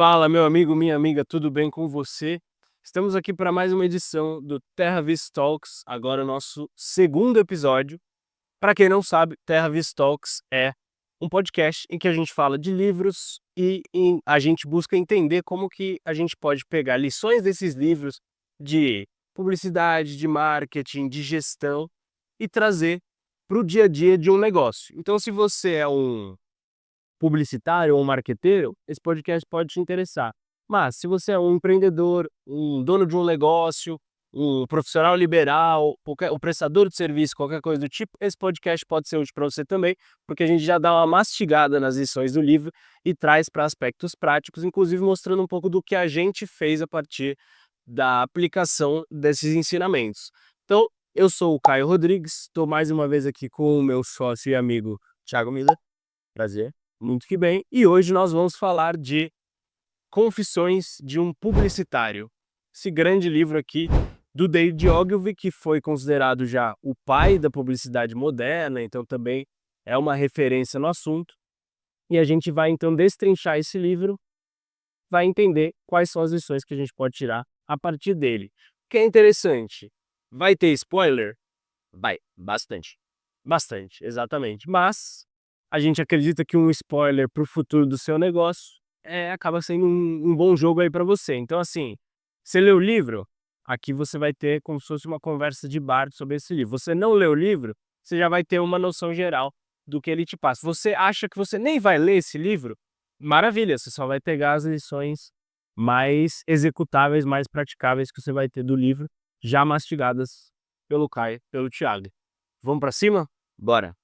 Fala, meu amigo, minha amiga, tudo bem com você? Estamos aqui para mais uma edição do Terra Vis Talks, agora o nosso segundo episódio. Para quem não sabe, Terra Vis Talks é um podcast em que a gente fala de livros e a gente busca entender como que a gente pode pegar lições desses livros de publicidade, de marketing, de gestão e trazer para o dia a dia de um negócio. Então, se você é um publicitário ou um marqueteiro, esse podcast pode te interessar. Mas se você é um empreendedor, um dono de um negócio, um profissional liberal, um prestador de serviço, qualquer coisa do tipo, esse podcast pode ser útil para você também, porque a gente já dá uma mastigada nas lições do livro e traz para aspectos práticos, inclusive mostrando um pouco do que a gente fez a partir da aplicação desses ensinamentos. Então, eu sou o Caio Rodrigues, estou mais uma vez aqui com o meu sócio e amigo Thiago Miller. Prazer. Muito que bem. E hoje nós vamos falar de Confissões de um Publicitário. Esse grande livro aqui do David Ogilvy, que foi considerado já o pai da publicidade moderna, então também é uma referência no assunto. E a gente vai então destrinchar esse livro, vai entender quais são as lições que a gente pode tirar a partir dele. O que é interessante, vai ter spoiler? Vai, bastante. Bastante, exatamente. Mas a gente acredita que um spoiler para o futuro do seu negócio acaba sendo um bom jogo aí para você. Então, assim, você lê o livro, aqui você vai ter como se fosse uma conversa de bar sobre esse livro. Você não lê o livro, você já vai ter uma noção geral do que ele te passa. Você acha que você nem vai ler esse livro? Maravilha, você só vai pegar as lições mais executáveis, mais praticáveis que você vai ter do livro, já mastigadas pelo Caio, pelo Thiago. Vamos para cima? Bora!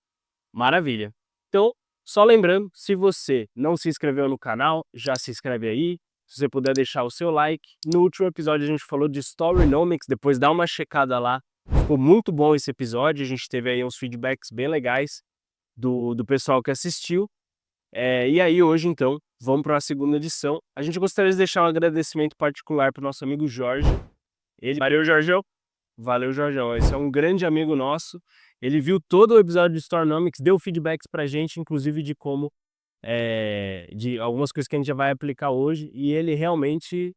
Maravilha! Então, só lembrando, se você não se inscreveu no canal, já se inscreve aí. Se você puder deixar o seu like. No último episódio a gente falou de Storynomics, depois dá uma checada lá. Ficou muito bom esse episódio, a gente teve aí uns feedbacks bem legais do pessoal que assistiu. E aí hoje então, vamos para a segunda edição. A gente gostaria de deixar um agradecimento particular para o nosso amigo Jorge. Valeu, Jorgão! Valeu, Jorgão. Esse é um grande amigo nosso. Ele viu todo o episódio de Storynomics, deu feedbacks pra gente, inclusive de como, de algumas coisas que a gente já vai aplicar hoje. E ele realmente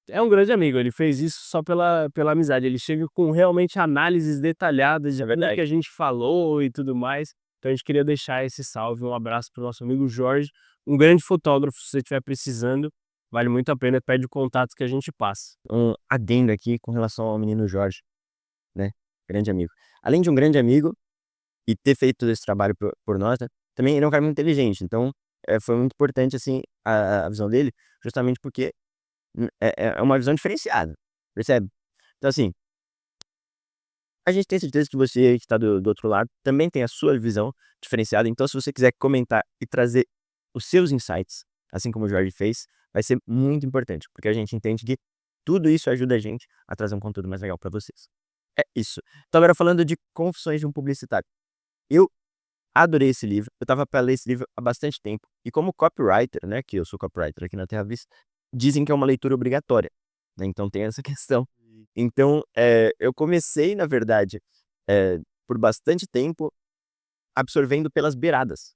é um grande amigo. Ele fez isso só pela amizade. Ele chega com realmente análises detalhadas de tudo que a gente falou e tudo mais. Então a gente queria deixar esse salve, um abraço pro nosso amigo Jorge, um grande fotógrafo, se você estiver precisando. Vale muito a pena, pede o contato que a gente passa. Um adendo aqui com relação ao menino Jorge, né? Grande amigo. Além de um grande amigo e ter feito todo esse trabalho por nós, né? Também ele é um cara muito inteligente. Então, foi muito importante, assim, a visão dele, justamente porque é uma visão diferenciada, percebe? Então, assim, a gente tem certeza que você que está do outro lado também tem a sua visão diferenciada. Então, se você quiser comentar e trazer os seus insights, assim como o Jorge fez, vai ser muito importante, porque a gente entende que tudo isso ajuda a gente a trazer um conteúdo mais legal para vocês. É isso. Então, agora falando de Confissões de um Publicitário. Eu adorei esse livro, eu estava para ler esse livro há bastante tempo, e como copywriter, né, que eu sou copywriter aqui na Terra Vis, dizem que é uma leitura obrigatória, né, então tem essa questão. Então, eu comecei, na verdade, por bastante tempo, absorvendo pelas beiradas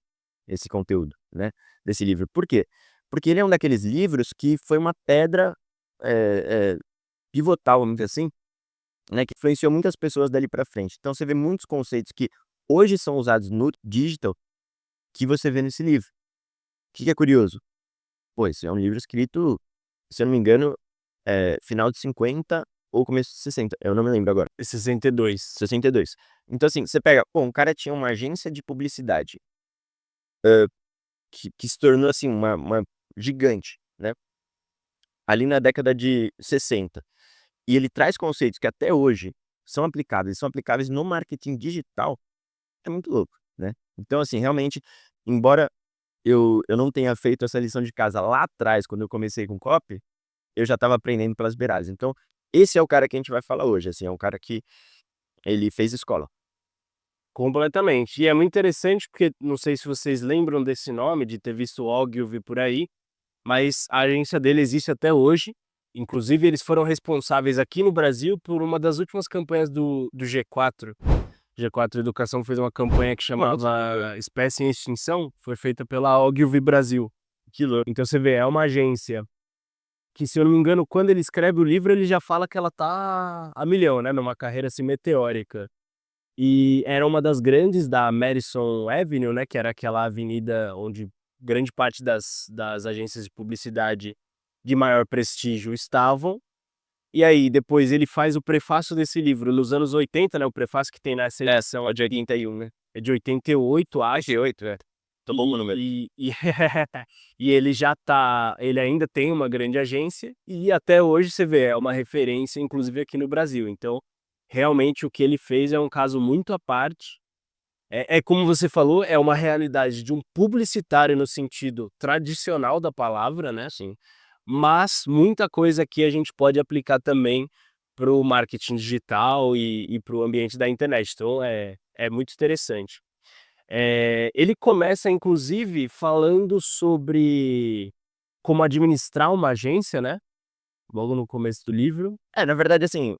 esse conteúdo, né, desse livro. Por quê? Porque ele é um daqueles livros que foi uma pedra pivotal, vamos dizer assim, né, que influenciou muitas pessoas dali para frente. Então você vê muitos conceitos que hoje são usados no digital que você vê nesse livro. O que é curioso? Pô, esse é um livro escrito, se eu não me engano, final de 50 ou começo de 60, eu não me lembro agora. 62. 62. Então, assim, você pega, pô, um cara tinha uma agência de publicidade, que se tornou, assim, uma gigante, né, ali na década de 60. E ele traz conceitos que até hoje são aplicáveis no marketing digital, é muito louco, né. Então, assim, realmente, embora eu não tenha feito essa lição de casa lá atrás, quando eu comecei com copy, eu já estava aprendendo pelas beiradas. Então, esse é o cara que a gente vai falar hoje, assim, é um cara que ele fez escola. Completamente. E é muito interessante porque, não sei se vocês lembram desse nome, de ter visto o Ogilvy por aí, mas a agência dele existe até hoje. Inclusive, eles foram responsáveis aqui no Brasil por uma das últimas campanhas do G4. G4 Educação fez uma campanha que chamava Espécie em Extinção, foi feita pela Ogilvy Brasil. Que louco. Então você vê, é uma agência que, se eu não me engano, quando ele escreve o livro, ele já fala que ela tá a milhão, né, numa carreira assim meteórica. E era uma das grandes da Madison Avenue, né, que era aquela avenida onde grande parte das agências de publicidade de maior prestígio estavam. E aí, depois ele faz o prefácio desse livro nos anos 80, né? O prefácio que tem nessa edição é de 81, né? É de 88, acho. 8, é. Tô bom o número. E ele já tá. Ele ainda tem uma grande agência e até hoje você vê, é uma referência, inclusive aqui no Brasil. Então, realmente o que ele fez é um caso muito à parte. É como você falou, é uma realidade de um publicitário no sentido tradicional da palavra, né? Sim. Mas muita coisa aqui a gente pode aplicar também para o marketing digital e para o ambiente da internet. Então é muito interessante. Ele começa, inclusive, falando sobre como administrar uma agência, né? Logo no começo do livro. Na verdade, assim,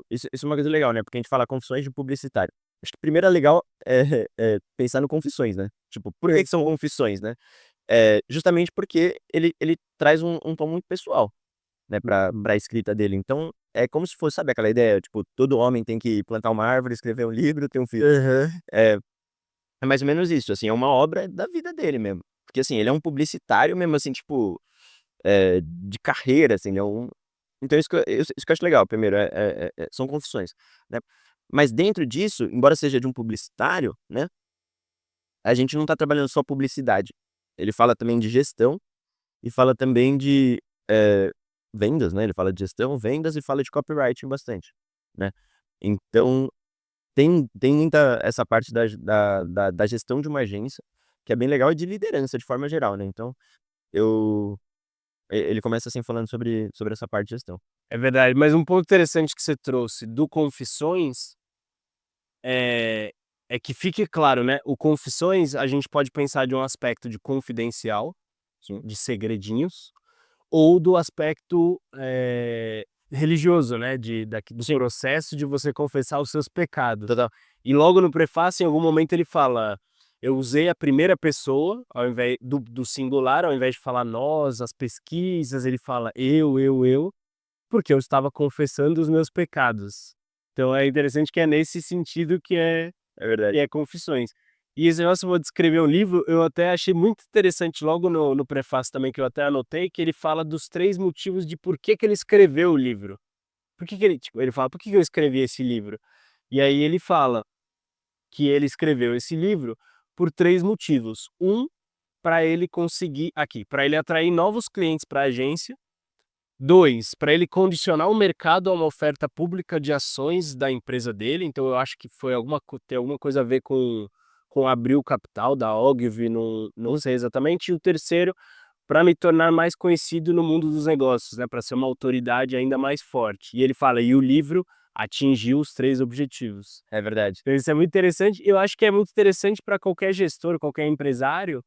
isso é uma coisa legal, né, porque a gente fala confissões de publicitário. Acho que primeiro é legal, pensar no confissões, né. Tipo, por que que são confissões, né? Justamente porque ele traz um tom muito pessoal, né, pra escrita dele. Então, é como se fosse, sabe aquela ideia, tipo, todo homem tem que plantar uma árvore, escrever um livro, ter um filho. Aham. É mais ou menos isso, assim, é uma obra da vida dele mesmo. Porque, assim, ele é um publicitário mesmo, assim, tipo, de carreira, assim, ele é um então isso que eu acho legal, primeiro, são confissões, né. Mas dentro disso, embora seja de um publicitário, né, a gente não tá trabalhando só publicidade. Ele fala também de gestão e fala também de, vendas, né, ele fala de gestão, vendas e fala de copywriting bastante, né. Então tem muita essa parte da gestão de uma agência, que é bem legal, e de liderança de forma geral, né. Então eu ele começa assim falando sobre essa parte de gestão. É verdade, mas um ponto interessante que você trouxe do Confissões é, é que fique claro, né? O Confissões a gente pode pensar de um aspecto de confidencial, Sim. de segredinhos, ou do aspecto religioso, né? Do Sim, processo de você confessar os seus pecados. total. E logo no prefácio, em algum momento, ele fala: eu usei a primeira pessoa, ao invés do singular, ao invés de falar nós, as pesquisas, ele fala eu, porque eu estava confessando os meus pecados. Então é interessante que é nesse sentido É que verdade. é Confissões. E esse negócio, eu vou descrever um livro, eu até achei muito interessante logo no prefácio também, que eu até anotei, que ele fala dos 3 motivos de por que ele escreveu o livro. Por que ele, tipo, ele fala: "Por que eu escrevi esse livro?". E aí ele fala que ele escreveu esse livro por 3 motivos. Para ele conseguir aqui, para ele atrair novos clientes para a agência. 2, para ele condicionar o mercado a uma oferta pública de ações da empresa dele, então eu acho que foi tem alguma coisa a ver com abrir o capital da Ogilvy, não sei exatamente. E o terceiro, para me tornar mais conhecido no mundo dos negócios, né, para ser uma autoridade ainda mais forte. E ele fala: "E o livro atingiu os 3 objetivos". É verdade. Então isso é muito interessante, eu acho que é muito interessante para qualquer gestor, qualquer empresário,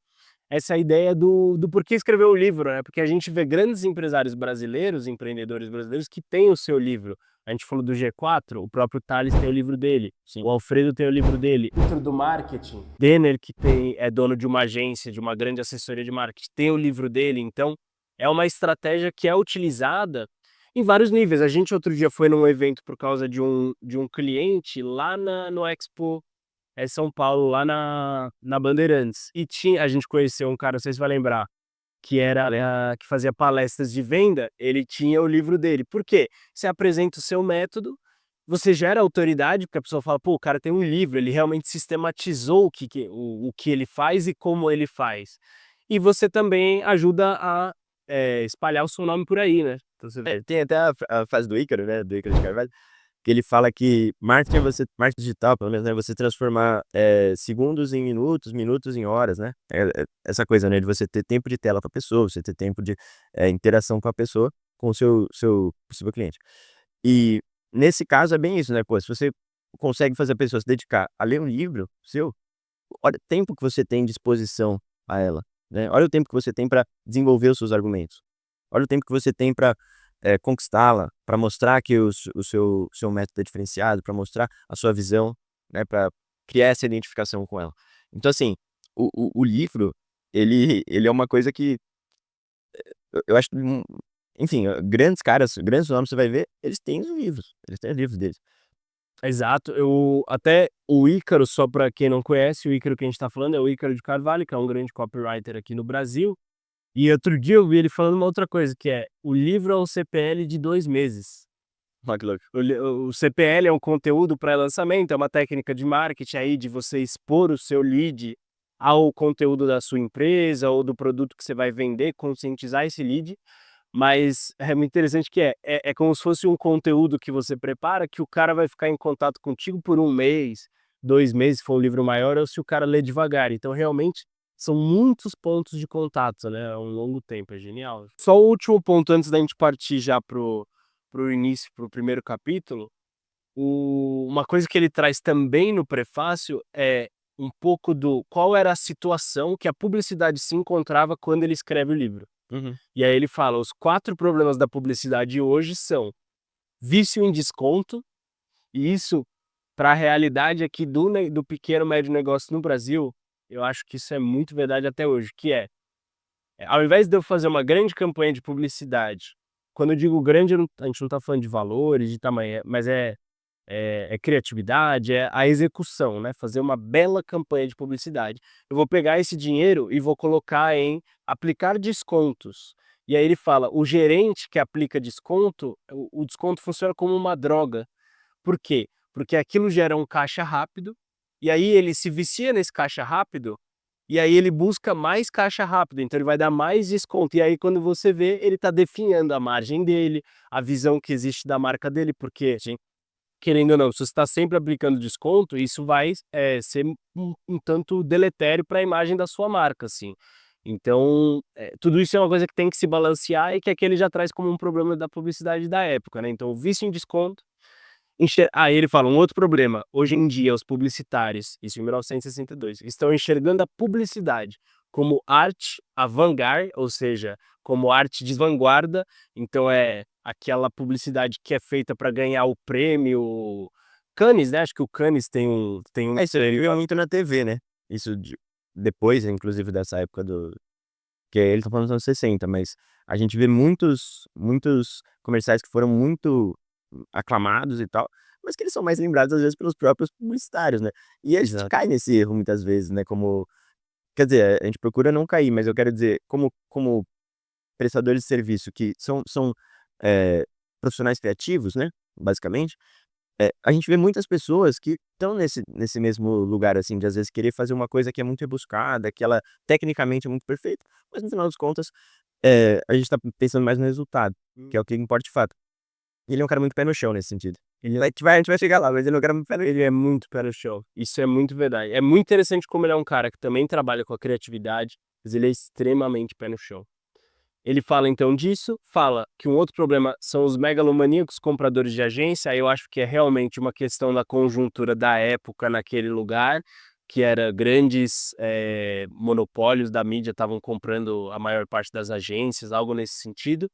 essa ideia do porquê escrever o livro, né, porque a gente vê grandes empresários brasileiros, empreendedores brasileiros que têm o seu livro. A gente falou do G4, o próprio Tales tem o livro dele, Sim. o Alfredo tem o livro dele, dentro do marketing, Denner, que é dono de uma agência, de uma grande assessoria de marketing, tem o livro dele. Então é uma estratégia que é utilizada em vários níveis. A gente outro dia foi num evento por causa de um cliente lá no Expo São Paulo, lá na Bandeirantes. E a gente conheceu um cara, não sei se vai lembrar, que que fazia palestras de venda, ele tinha o livro dele. Por quê? Você apresenta o seu método, você gera autoridade, porque a pessoa fala: "Pô, o cara tem um livro, ele realmente sistematizou o que ele faz e como ele faz". E você também ajuda a, espalhar o seu nome por aí, né. Então você Tem até a frase do Ícaro, né, do Ícaro de Carvalho, que ele fala que marketing é marketing digital, pelo menos, né, você transformar, segundos em minutos, minutos em horas, né. Essa coisa, né, de você ter tempo de tela com a pessoa, você ter tempo de, interação com a pessoa, com o seu possível cliente. E nesse caso é bem isso, né, pô, se você consegue fazer a pessoa se dedicar a ler um livro seu, olha o tempo que você tem de exposição a ela, né, olha o tempo que você tem para desenvolver os seus argumentos. Olha o tempo que você tem para conquistá-la, para mostrar que o seu método é diferenciado, para mostrar a sua visão, né, para criar essa identificação com ela. Então assim, o livro, ele é uma coisa que eu acho que, enfim, grandes caras, grandes nomes, você vai ver, eles têm os livros deles. Exato, eu até o Ícaro, só para quem não conhece, o Ícaro que a gente tá falando é o Ícaro de Carvalho, que é um grande copywriter aqui no Brasil, e outro dia eu vi ele falando uma outra coisa, que é: "O livro é o CPL de 2 meses". Olha que louco. O CPL é um conteúdo pré-lançamento, é uma técnica de marketing aí de você expor o seu lead ao conteúdo da sua empresa ou do produto que você vai vender, conscientizar esse lead, mas é muito interessante que é como se fosse um conteúdo que você prepara, que o cara vai ficar em contato contigo por 1 mês, 2 meses, se for um livro maior, ou se o cara lê devagar. Então, realmente, são muitos pontos de contato, né, a um longo tempo, é genial. Só o último ponto antes da gente partir já pro início, pro primeiro capítulo, uma coisa que ele traz também no prefácio é um pouco do qual era a situação que a publicidade se encontrava quando ele escreve o livro. Uhum. E aí ele fala: os 4 problemas da publicidade hoje são vício em desconto, e isso, para a realidade aqui do pequeno médio negócio no Brasil, eu acho que isso é muito verdade até hoje, que ao invés de eu fazer uma grande campanha de publicidade, quando eu digo grande, a gente não está falando de valores, de tamanho, mas é criatividade, é a execução, né, fazer uma bela campanha de publicidade. Eu vou pegar esse dinheiro e vou colocar em aplicar descontos. E aí ele fala: o gerente que aplica desconto, o desconto funciona como uma droga. Por quê? Porque aquilo gera um caixa rápido, e aí ele se vicia nesse caixa rápido, e aí ele busca mais caixa rápido, então ele vai dar mais desconto. E aí quando você vê, ele está definhando a margem dele, a visão que existe da marca dele, porque Sim. querendo ou não, se você está sempre aplicando desconto, isso vai, ser um tanto deletério para a imagem da sua marca, assim. Então, tudo isso é uma coisa que tem que se balancear e que aqui ele já traz como um problema da publicidade da época, né. Então o vício em desconto, aí ele fala: "Um outro problema, hoje em dia os publicitários", isso em 1962, "estão enxergando a publicidade como arte avant-garde, ou seja, como arte de vanguarda", então é aquela publicidade que é feita para ganhar o prêmio Cannes, né, acho que o Cannes tem um É, isso eu vi muito na TV, né, isso depois, inclusive, dessa época do que ele tá falando dos anos 60, mas a gente vê muitos comerciais que foram muito aclamados e tal, mas que eles são mais lembrados, às vezes, pelos próprios publicitários, né. E a gente exato. cai nesse erro muitas vezes, né, como quer dizer, a gente procura não cair, mas eu quero dizer, como prestadores de serviço que são, profissionais criativos, né, basicamente, a gente vê muitas pessoas que estão nesse mesmo lugar, assim, de às vezes querer fazer uma coisa que é muito rebuscada, que ela tecnicamente é muito perfeita, mas no final das contas, a gente tá pensando mais no resultado, que é o que importa de fato. Ele é um cara muito pé no chão nesse sentido. A gente vai chegar lá, mas ele é um cara muito pé no Ele é muito pé no chão, isso é muito verdade. É muito interessante como ele é um cara que também trabalha com a criatividade, mas ele é extremamente pé no chão. Ele fala então disso, fala que um outro problema são os megalomaníacos compradores de agência, aí eu acho que é realmente uma questão da conjuntura da época naquele lugar, que era grandes, monopólios da mídia estavam comprando a maior parte das agências, algo nesse sentido.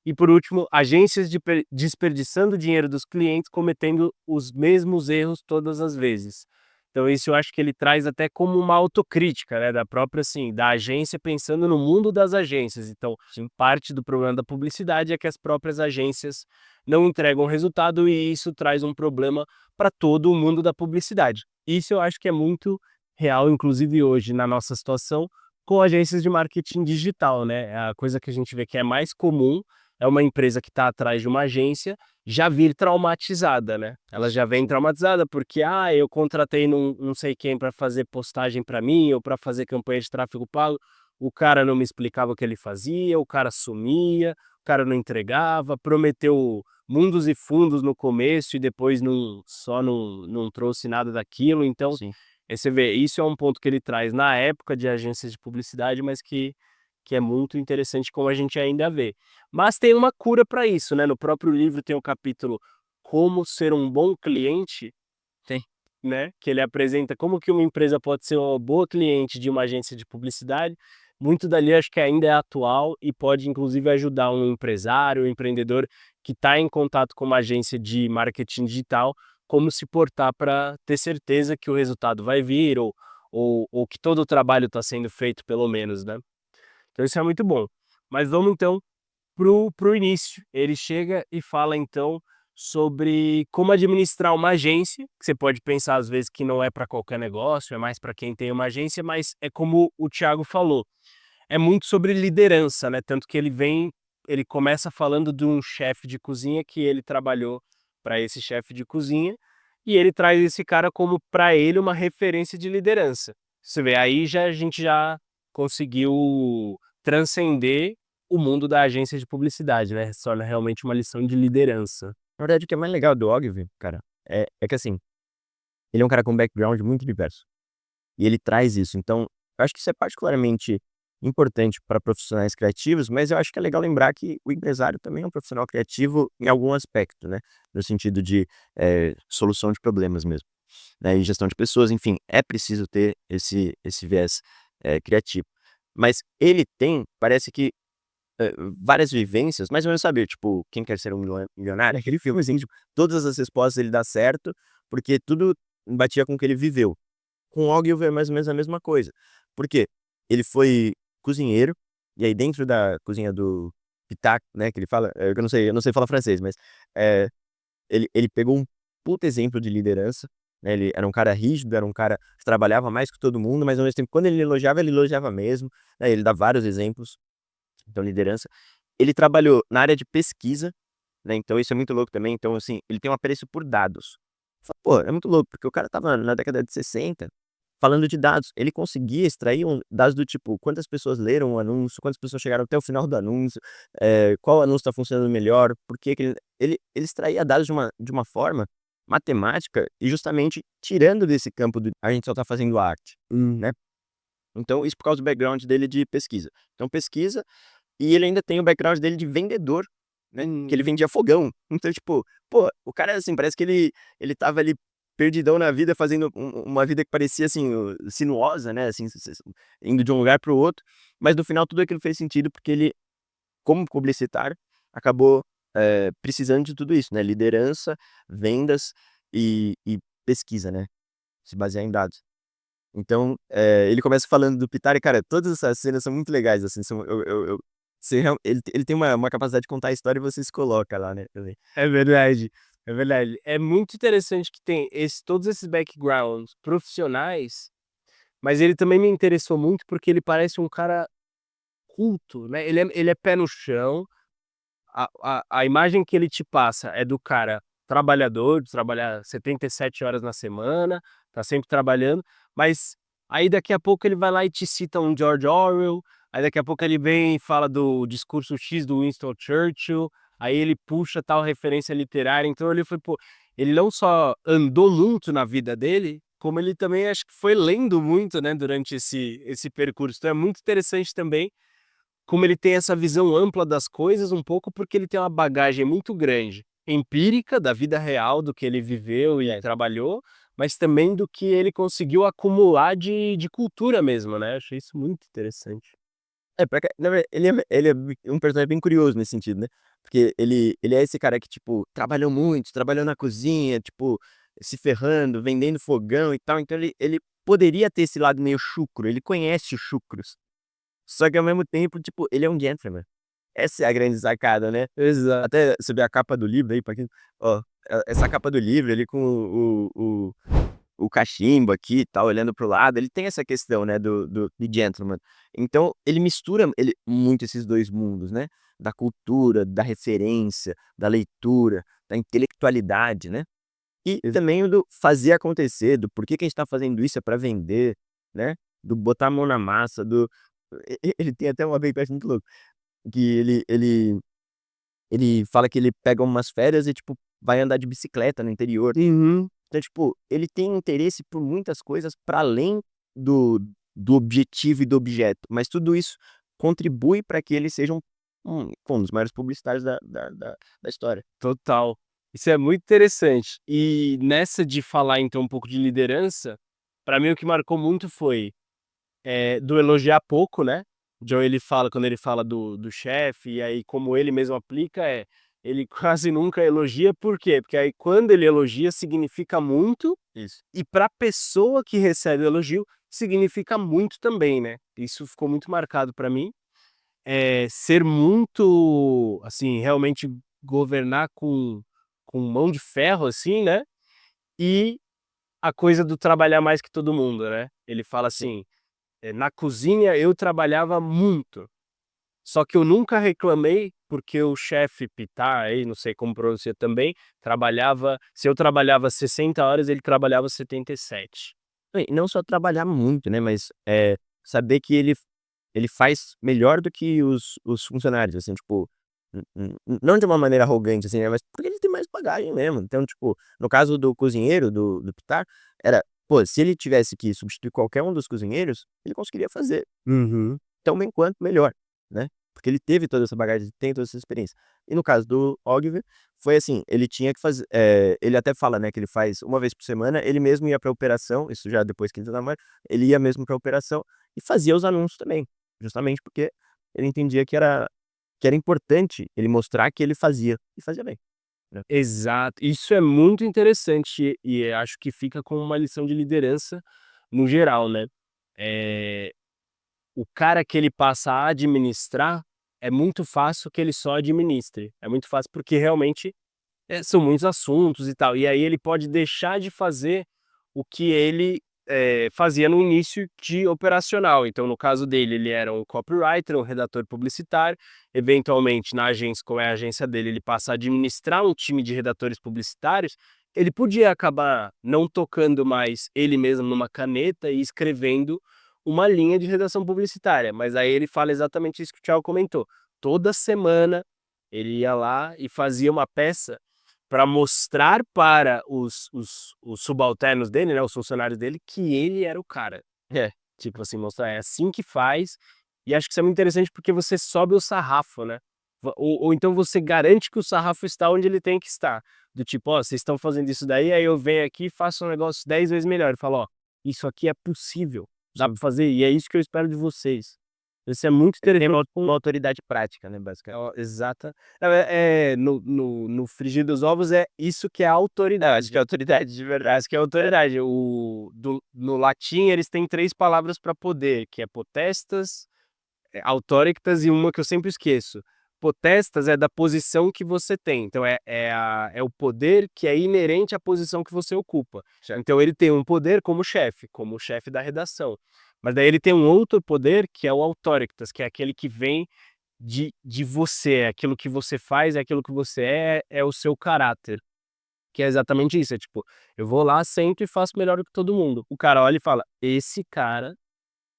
E por último, agências desperdiçando o dinheiro dos clientes, cometendo os mesmos erros todas as vezes. Então isso eu acho que ele traz até como uma autocrítica, né, da própria, assim, da agência pensando no mundo das agências. Então, parte do problema da publicidade é que as próprias agências não entregam resultado e isso traz um problema para todo o mundo da publicidade. Isso eu acho que é muito real, inclusive hoje na nossa situação, com agências de marketing digital, né, é a coisa que a gente vê que é mais comum é uma empresa que está atrás de uma agência já vir traumatizada, né. Ela já vem sim. traumatizada porque: "Ah, eu contratei não sei quem para fazer postagem para mim ou para fazer campanha de tráfego pago, o cara não me explicava o que ele fazia, o cara sumia, o cara não entregava, prometeu mundos e fundos no começo e depois não trouxe nada daquilo". Então, Sim. você vê, isso é um ponto que ele traz na época de agências de publicidade, mas que é muito interessante como a gente ainda vê. Mas tem uma cura para isso, né, no próprio livro tem o capítulo "Como ser um bom cliente", Tem. né, que ele apresenta como que uma empresa pode ser uma boa cliente de uma agência de publicidade. Muito dali acho que ainda é atual e pode inclusive ajudar um empresário, um empreendedor que está em contato com uma agência de marketing digital, como se portar para ter certeza que o resultado vai vir ou que todo o trabalho está sendo feito pelo menos, né. Então isso é muito bom. Mas vamos então pro início. Ele chega e fala então sobre como administrar uma agência, que você pode pensar às vezes que não é para qualquer negócio, é mais para quem tem uma agência, mas é como o Thiago falou, é muito sobre liderança, né? Tanto que ele começa falando de um chefe de cozinha que ele trabalhou para esse chefe de cozinha, e ele traz esse cara como para ele uma referência de liderança. Você vê, aí a gente já conseguiu transcender o mundo da agência de publicidade, né? Se torna realmente uma lição de liderança. Na verdade, o que é mais legal do Ogilvy, cara, é que assim, ele é um cara com um background muito diverso. E ele traz isso. Então, eu acho que isso é particularmente importante para profissionais criativos, mas eu acho que é legal lembrar que o empresário também é um profissional criativo em algum aspecto, né? No sentido de solução de problemas mesmo, né? E gestão de pessoas, enfim, é preciso ter esse viés criativo. Mas ele tem, parece que várias vivências, mais ou menos saber, tipo, Quem Quer Ser um Milionário, aquele filme assim, tipo, todas as respostas ele dá certo, porque tudo batia com o que ele viveu. Com o Ogilvy é mais ou menos a mesma coisa. Por quê? Ele foi cozinheiro, e aí dentro da cozinha do Pitaco, né, que ele fala, eu não sei falar francês, mas eh, ele pegou um puta exemplo de liderança, né, ele era um cara rígido, era um cara que trabalhava mais que todo mundo, mas ao mesmo tempo quando ele elogiava mesmo, né, ele dá vários exemplos, então liderança. Ele trabalhou na área de pesquisa, né, então isso é muito louco também, então assim, ele tem um apreço por dados. Fala, pô, é muito louco, porque o cara estava na década de 60 falando de dados, ele conseguia extrair dados do tipo, quantas pessoas leram o anúncio, quantas pessoas chegaram até o final do anúncio, qual anúncio está funcionando melhor, por que que ele extraía dados de uma forma matemática e justamente tirando desse campo do a gente só está fazendo arte, né. Então isso por causa do background dele de pesquisa. Então pesquisa e ele ainda tem o background dele de vendedor, né, que ele Hum. vendia fogão. Então, tipo, pô, o cara, assim, parece que ele estava ali perdidão na vida, fazendo uma vida que parecia, assim, sinuosa, né, assim, indo de um lugar para o outro, mas no final tudo aquilo fez sentido, porque ele, como publicitário, acabou, precisando de tudo isso, né, liderança, vendas e pesquisa, né, se basear em dados. Então, ele começa falando do Pitar e, cara, todas essas cenas são muito legais, assim, são você ele tem uma capacidade de contar a história e você se coloca lá, né, também. É verdade, é verdade. É muito interessante que tem todos esses backgrounds profissionais, mas ele também me interessou muito porque ele parece um cara culto, né? Ele é pé no chão. A imagem que ele te passa é do cara trabalhador, de trabalhar 77 horas na semana, tá sempre trabalhando, mas aí daqui a pouco ele vai lá e te cita um George Orwell, aí daqui a pouco ele vem e fala do discurso X do Winston Churchill, aí ele puxa tal referência literária, então ele foi, pô, ele não só andou muito na vida dele, como ele também acho que foi lendo muito, né, durante esse percurso. Então é muito interessante também como ele tem essa visão ampla das coisas, um pouco porque ele tem uma bagagem muito grande, empírica, da vida real, do que ele viveu e É. trabalhou, mas também do que ele conseguiu acumular de cultura mesmo, né, achei isso muito interessante. Pra cá na ver ele é um personagem bem curioso nesse sentido, né, porque ele é esse cara que, tipo, trabalhou muito, trabalhou na cozinha, tipo, se ferrando, vendendo fogão e tal, então ele poderia ter esse lado meio chucro, ele conhece os chucros, só que ao mesmo tempo, tipo, ele é um gentleman. Essa é a grande sacada, né. Exato. Até você vê a capa do livro aí pra quem ó, essa capa do livro, ele com o cachimbo aqui e tal, olhando para o lado, ele tem essa questão, né, do de gentleman. Então ele mistura muito esses 2 mundos, né, da cultura, da referência, da leitura, da intelectualidade, né, e Ex também o do fazer acontecer, do porquê que a gente tá fazendo isso, é para vender, né, do botar a mão na massa, do ele tem até uma vez que eu acho muito louco, que ele fala que ele pega umas férias e, tipo, vai andar de bicicleta no interior. Uhum. Então, tipo, ele tem interesse por muitas coisas para além do objetivo e do objeto, mas tudo isso contribui para que ele seja um dos maiores publicitários da história. Total. Isso é muito interessante. E nessa de falar então um pouco de liderança, para mim o que marcou muito foi do elogiar pouco, né, John ele fala quando ele fala do chefe, e aí como ele mesmo aplica ele quase nunca elogia, por quê? Porque aí quando ele elogia significa muito, Isso. e para a pessoa que recebe o elogio, significa muito também, né. Isso ficou muito marcado para mim. ser muito, assim, realmente governar com mão de ferro, assim, né? E a coisa do trabalhar mais que todo mundo, né? Ele fala Sim. assim, na cozinha eu trabalhava muito, só que eu nunca reclamei porque o chefe Pitar, aí não sei como pronuncia também, se eu trabalhava 60 horas, ele trabalhava 77. E não só trabalhar muito, né, mas, saber que ele faz melhor do que os funcionários, assim, tipo, não de uma maneira arrogante, assim, né, mas porque ele tem mais bagagem mesmo. Então, tipo, no caso do cozinheiro, do Pitar, era, pô, se ele tivesse que substituir qualquer um dos cozinheiros, ele conseguiria fazer Uhum. tão bem quanto, melhor, né, porque ele teve toda essa bagagem, tem toda essa experiência. E no caso do Ogilvy, foi assim, ele tinha que fazer, ele até fala, né, que ele faz uma vez por semana, ele mesmo ia pra operação, isso já depois que ele tá na Marvel, ele ia mesmo pra operação e fazia os anúncios também, justamente porque ele entendia que era importante ele mostrar que ele fazia, e fazia bem, né. Exato. Isso é muito interessante e acho que fica como uma lição de liderança no geral, né. Eh, o cara que ele passa a administrar, é muito fácil que ele só administre. É muito fácil porque realmente, são muitos assuntos e tal. E aí ele pode deixar de fazer o que ele, fazia no início de operacional. Então, no caso dele, ele era um copywriter, um redator publicitário. Eventualmente, na agência, como é a agência dele, ele passa a administrar um time de redatores publicitários. Ele podia acabar não tocando mais ele mesmo numa caneta e escrevendo uma linha de redação publicitária, mas aí ele fala exatamente isso que o Thiago comentou. Toda semana ele ia lá e fazia uma peça para mostrar para os subalternos dele, né, os funcionários dele, que ele era o cara. É, tipo assim, mostrar, é assim que faz, e acho que isso é muito interessante porque você sobe o sarrafo, né. Ou então você garante que o sarrafo está onde ele tem que estar. Do tipo: "Ó, vocês estão fazendo isso daí, aí eu venho aqui e faço um negócio 10 vezes melhor", ele fala: "Ó, isso aqui é possível, dá pra Sim. fazer e é isso que eu espero de vocês". Isso é muito Ele tem interessante. uma autoridade prática, né, basicamente. Ó, exata não, no frigir dos ovos é isso que é É, eu acho que é autoridade. autoridade de verdade. Essa que é a autoridade. No latim eles têm 3 palavras para poder, que é potestas, auctoritas e uma que eu sempre esqueço. Potestas é da posição que você tem, então é o poder que é inerente à posição que você ocupa. Então ele tem um poder como chefe da redação. Mas daí ele tem um outro poder que é o auctoritas, que é aquele que vem de você, é aquilo que você faz, é aquilo que você é o seu caráter. Que é exatamente isso, é tipo, eu vou lá, sento e faço melhor do que todo mundo. O cara olha e fala: "Esse cara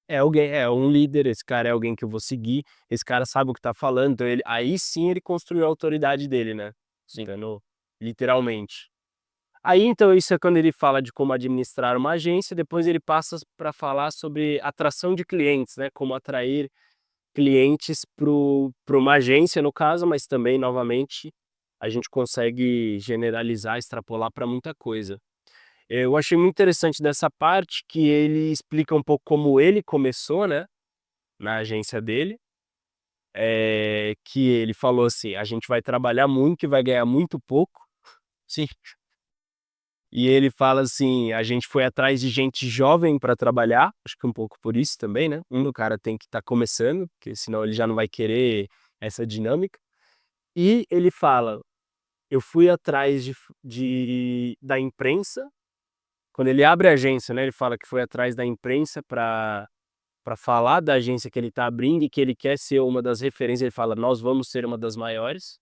é alguém, é um líder, esse cara é alguém que eu vou seguir, esse cara sabe o que tá falando", então ele aí sim ele construiu a autoridade dele, né, Sim. citando literalmente. Aí então isso é quando ele fala de como administrar uma agência, depois ele passa para falar sobre atração de clientes, né, como atrair clientes para uma agência no caso, mas também novamente a gente consegue generalizar, extrapolar para muita coisa. Eu achei muito interessante dessa parte que ele explica um pouco como ele começou, né, na agência dele, que ele falou assim: "A gente vai trabalhar muito e vai ganhar muito pouco", Sim. e ele fala assim: "A gente foi atrás de gente jovem para trabalhar", acho que um pouco por isso também, né, o cara tem que estar começando, porque senão ele já não vai querer essa dinâmica. E ele fala: "Eu fui atrás da imprensa", quando ele abre a agência, né, ele fala que foi atrás da imprensa para falar da agência que ele está abrindo e que ele quer ser uma das referências, ele fala: "Nós vamos ser uma das maiores".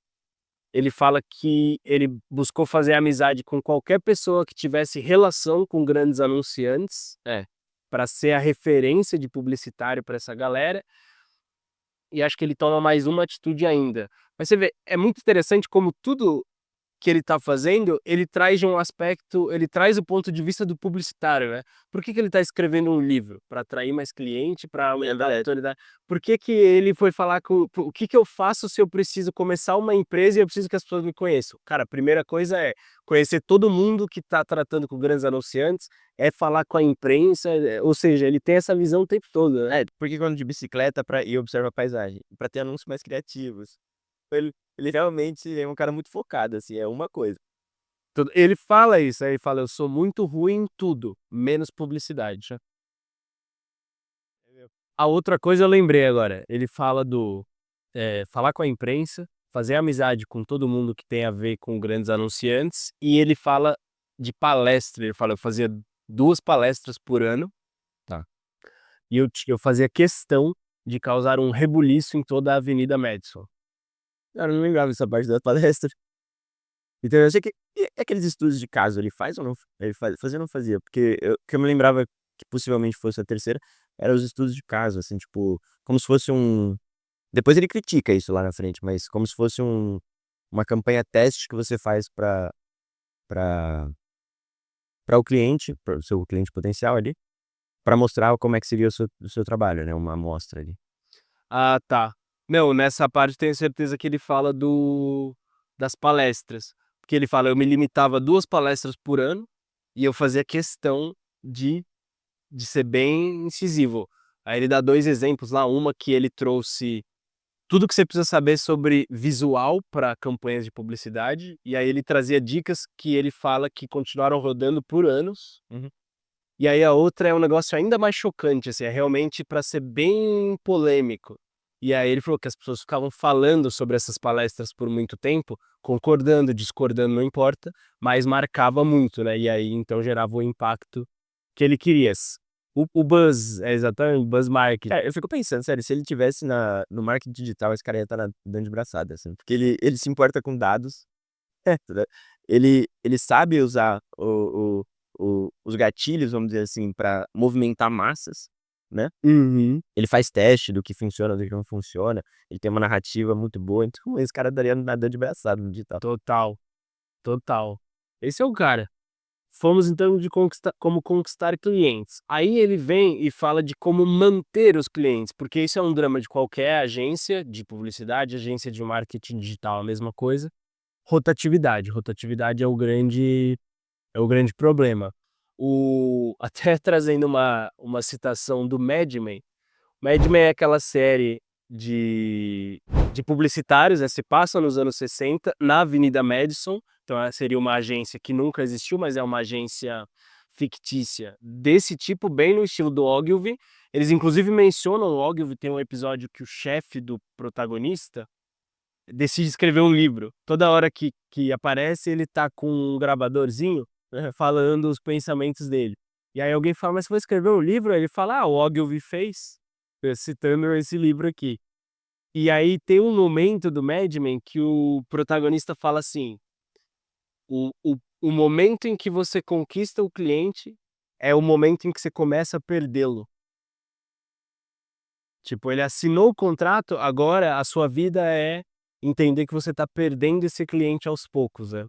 Ele fala que ele buscou fazer amizade com qualquer pessoa que tivesse relação com grandes anunciantes, É. para ser a referência de publicitário para essa galera, e acho que ele toma mais uma atitude ainda. Mas você vê, é muito interessante como tudo que ele está fazendo, ele traz de um aspecto, ele traz o ponto de vista do publicitário, né. Por que que ele está escrevendo um livro? Para atrair mais cliente, para É aumentar a verdade. autoridade. Por que que ele foi falar com o que que eu faço se eu preciso começar uma empresa e eu preciso que as pessoas me conheçam? Cara, a primeira coisa é conhecer todo mundo que está tratando com grandes anunciantes, é falar com a imprensa, ou seja, ele tem essa visão o tempo todo, né. É, porque quando de bicicleta pra e observa a paisagem, pra ter anúncios mais criativos. Ele realmente é um cara muito focado, assim, é uma coisa. Ele fala isso, aí ele fala: "Eu sou muito ruim em tudo, menos publicidade". A outra coisa eu lembrei agora, ele fala falar com a imprensa, fazer amizade com todo mundo que tem a ver com grandes anunciantes, e ele fala de palestra, ele fala, eu fazia 2 palestras por ano, Tá. e eu fazia questão de causar um rebuliço em toda a Avenida Madison. Cara, eu não lembrava dessa parte da palestra. Então eu achei que e aqueles estudos de caso, ele faz ou não ele fazia ou não fazia? Porque eu que eu me lembrava que possivelmente fosse a terceira, era os estudos de caso, assim, tipo, como se fosse um depois ele critica isso lá na frente, mas como se fosse uma campanha teste que você faz pra pra o cliente, para o seu cliente potencial ali, pra mostrar como é que seria o seu trabalho, né, uma amostra ali. Ah, tá. Não, nessa parte tenho certeza que ele fala das palestras, porque ele fala: "Eu me limitava a 2 palestras por ano, e eu fazia questão de ser bem incisivo". Aí ele dá 2 exemplos lá, uma que ele trouxe tudo que você precisa saber sobre visual para campanhas de publicidade, e aí ele trazia dicas que ele fala que continuaram rodando por anos. Uhum. E aí a outra é um negócio ainda mais chocante, assim, é realmente para ser bem polêmico. E aí ele falou que as pessoas ficavam falando sobre essas palestras por muito tempo, concordando, discordando, não importa, mas marcava muito, né, e aí então gerava o impacto que ele queria. O buzz, exatamente, buzz marketing. Cara, eu fico pensando, sério, se ele tivesse no marketing digital, esse cara ia estar dando de braçada, assim, porque ele se importa com dados, né, ele sabe usar os gatilhos, vamos dizer assim, para movimentar massas, né. Uhum. Ele faz teste do que funciona, do que não funciona, ele tem uma narrativa muito boa, então esse cara daria nadando de braçada no digital. Total, total. Esse é o cara. Fomos então de como conquistar clientes. Aí ele vem e fala de como manter os clientes, porque isso é um drama de qualquer agência de publicidade, agência de marketing digital, a mesma coisa. Rotatividade. Rotatividade é o grande problema. Até trazendo uma citação do Mad Men. Mad Men é aquela série de publicitários, né, se passa nos anos 60 na Avenida Madison, então seria uma agência que nunca existiu, mas é uma agência fictícia desse tipo, bem no estilo do Ogilvy. Eles inclusive mencionam o Ogilvy, tem um episódio que o chefe do protagonista decide escrever um livro. Toda hora que aparece, ele tá com um gravadorzinho, falando os pensamentos dele. E aí alguém fala: "Mas você vai escrever um livro?" Aí ele fala: "Ah, o Ogilvy fez", citando esse livro aqui. E aí tem um momento do Mad Men que o protagonista fala assim: "O momento em que você conquista o cliente é o momento em que você começa a perdê-lo". Tipo, ele assinou o contrato, agora a sua vida é entender que você tá perdendo esse cliente aos poucos, né.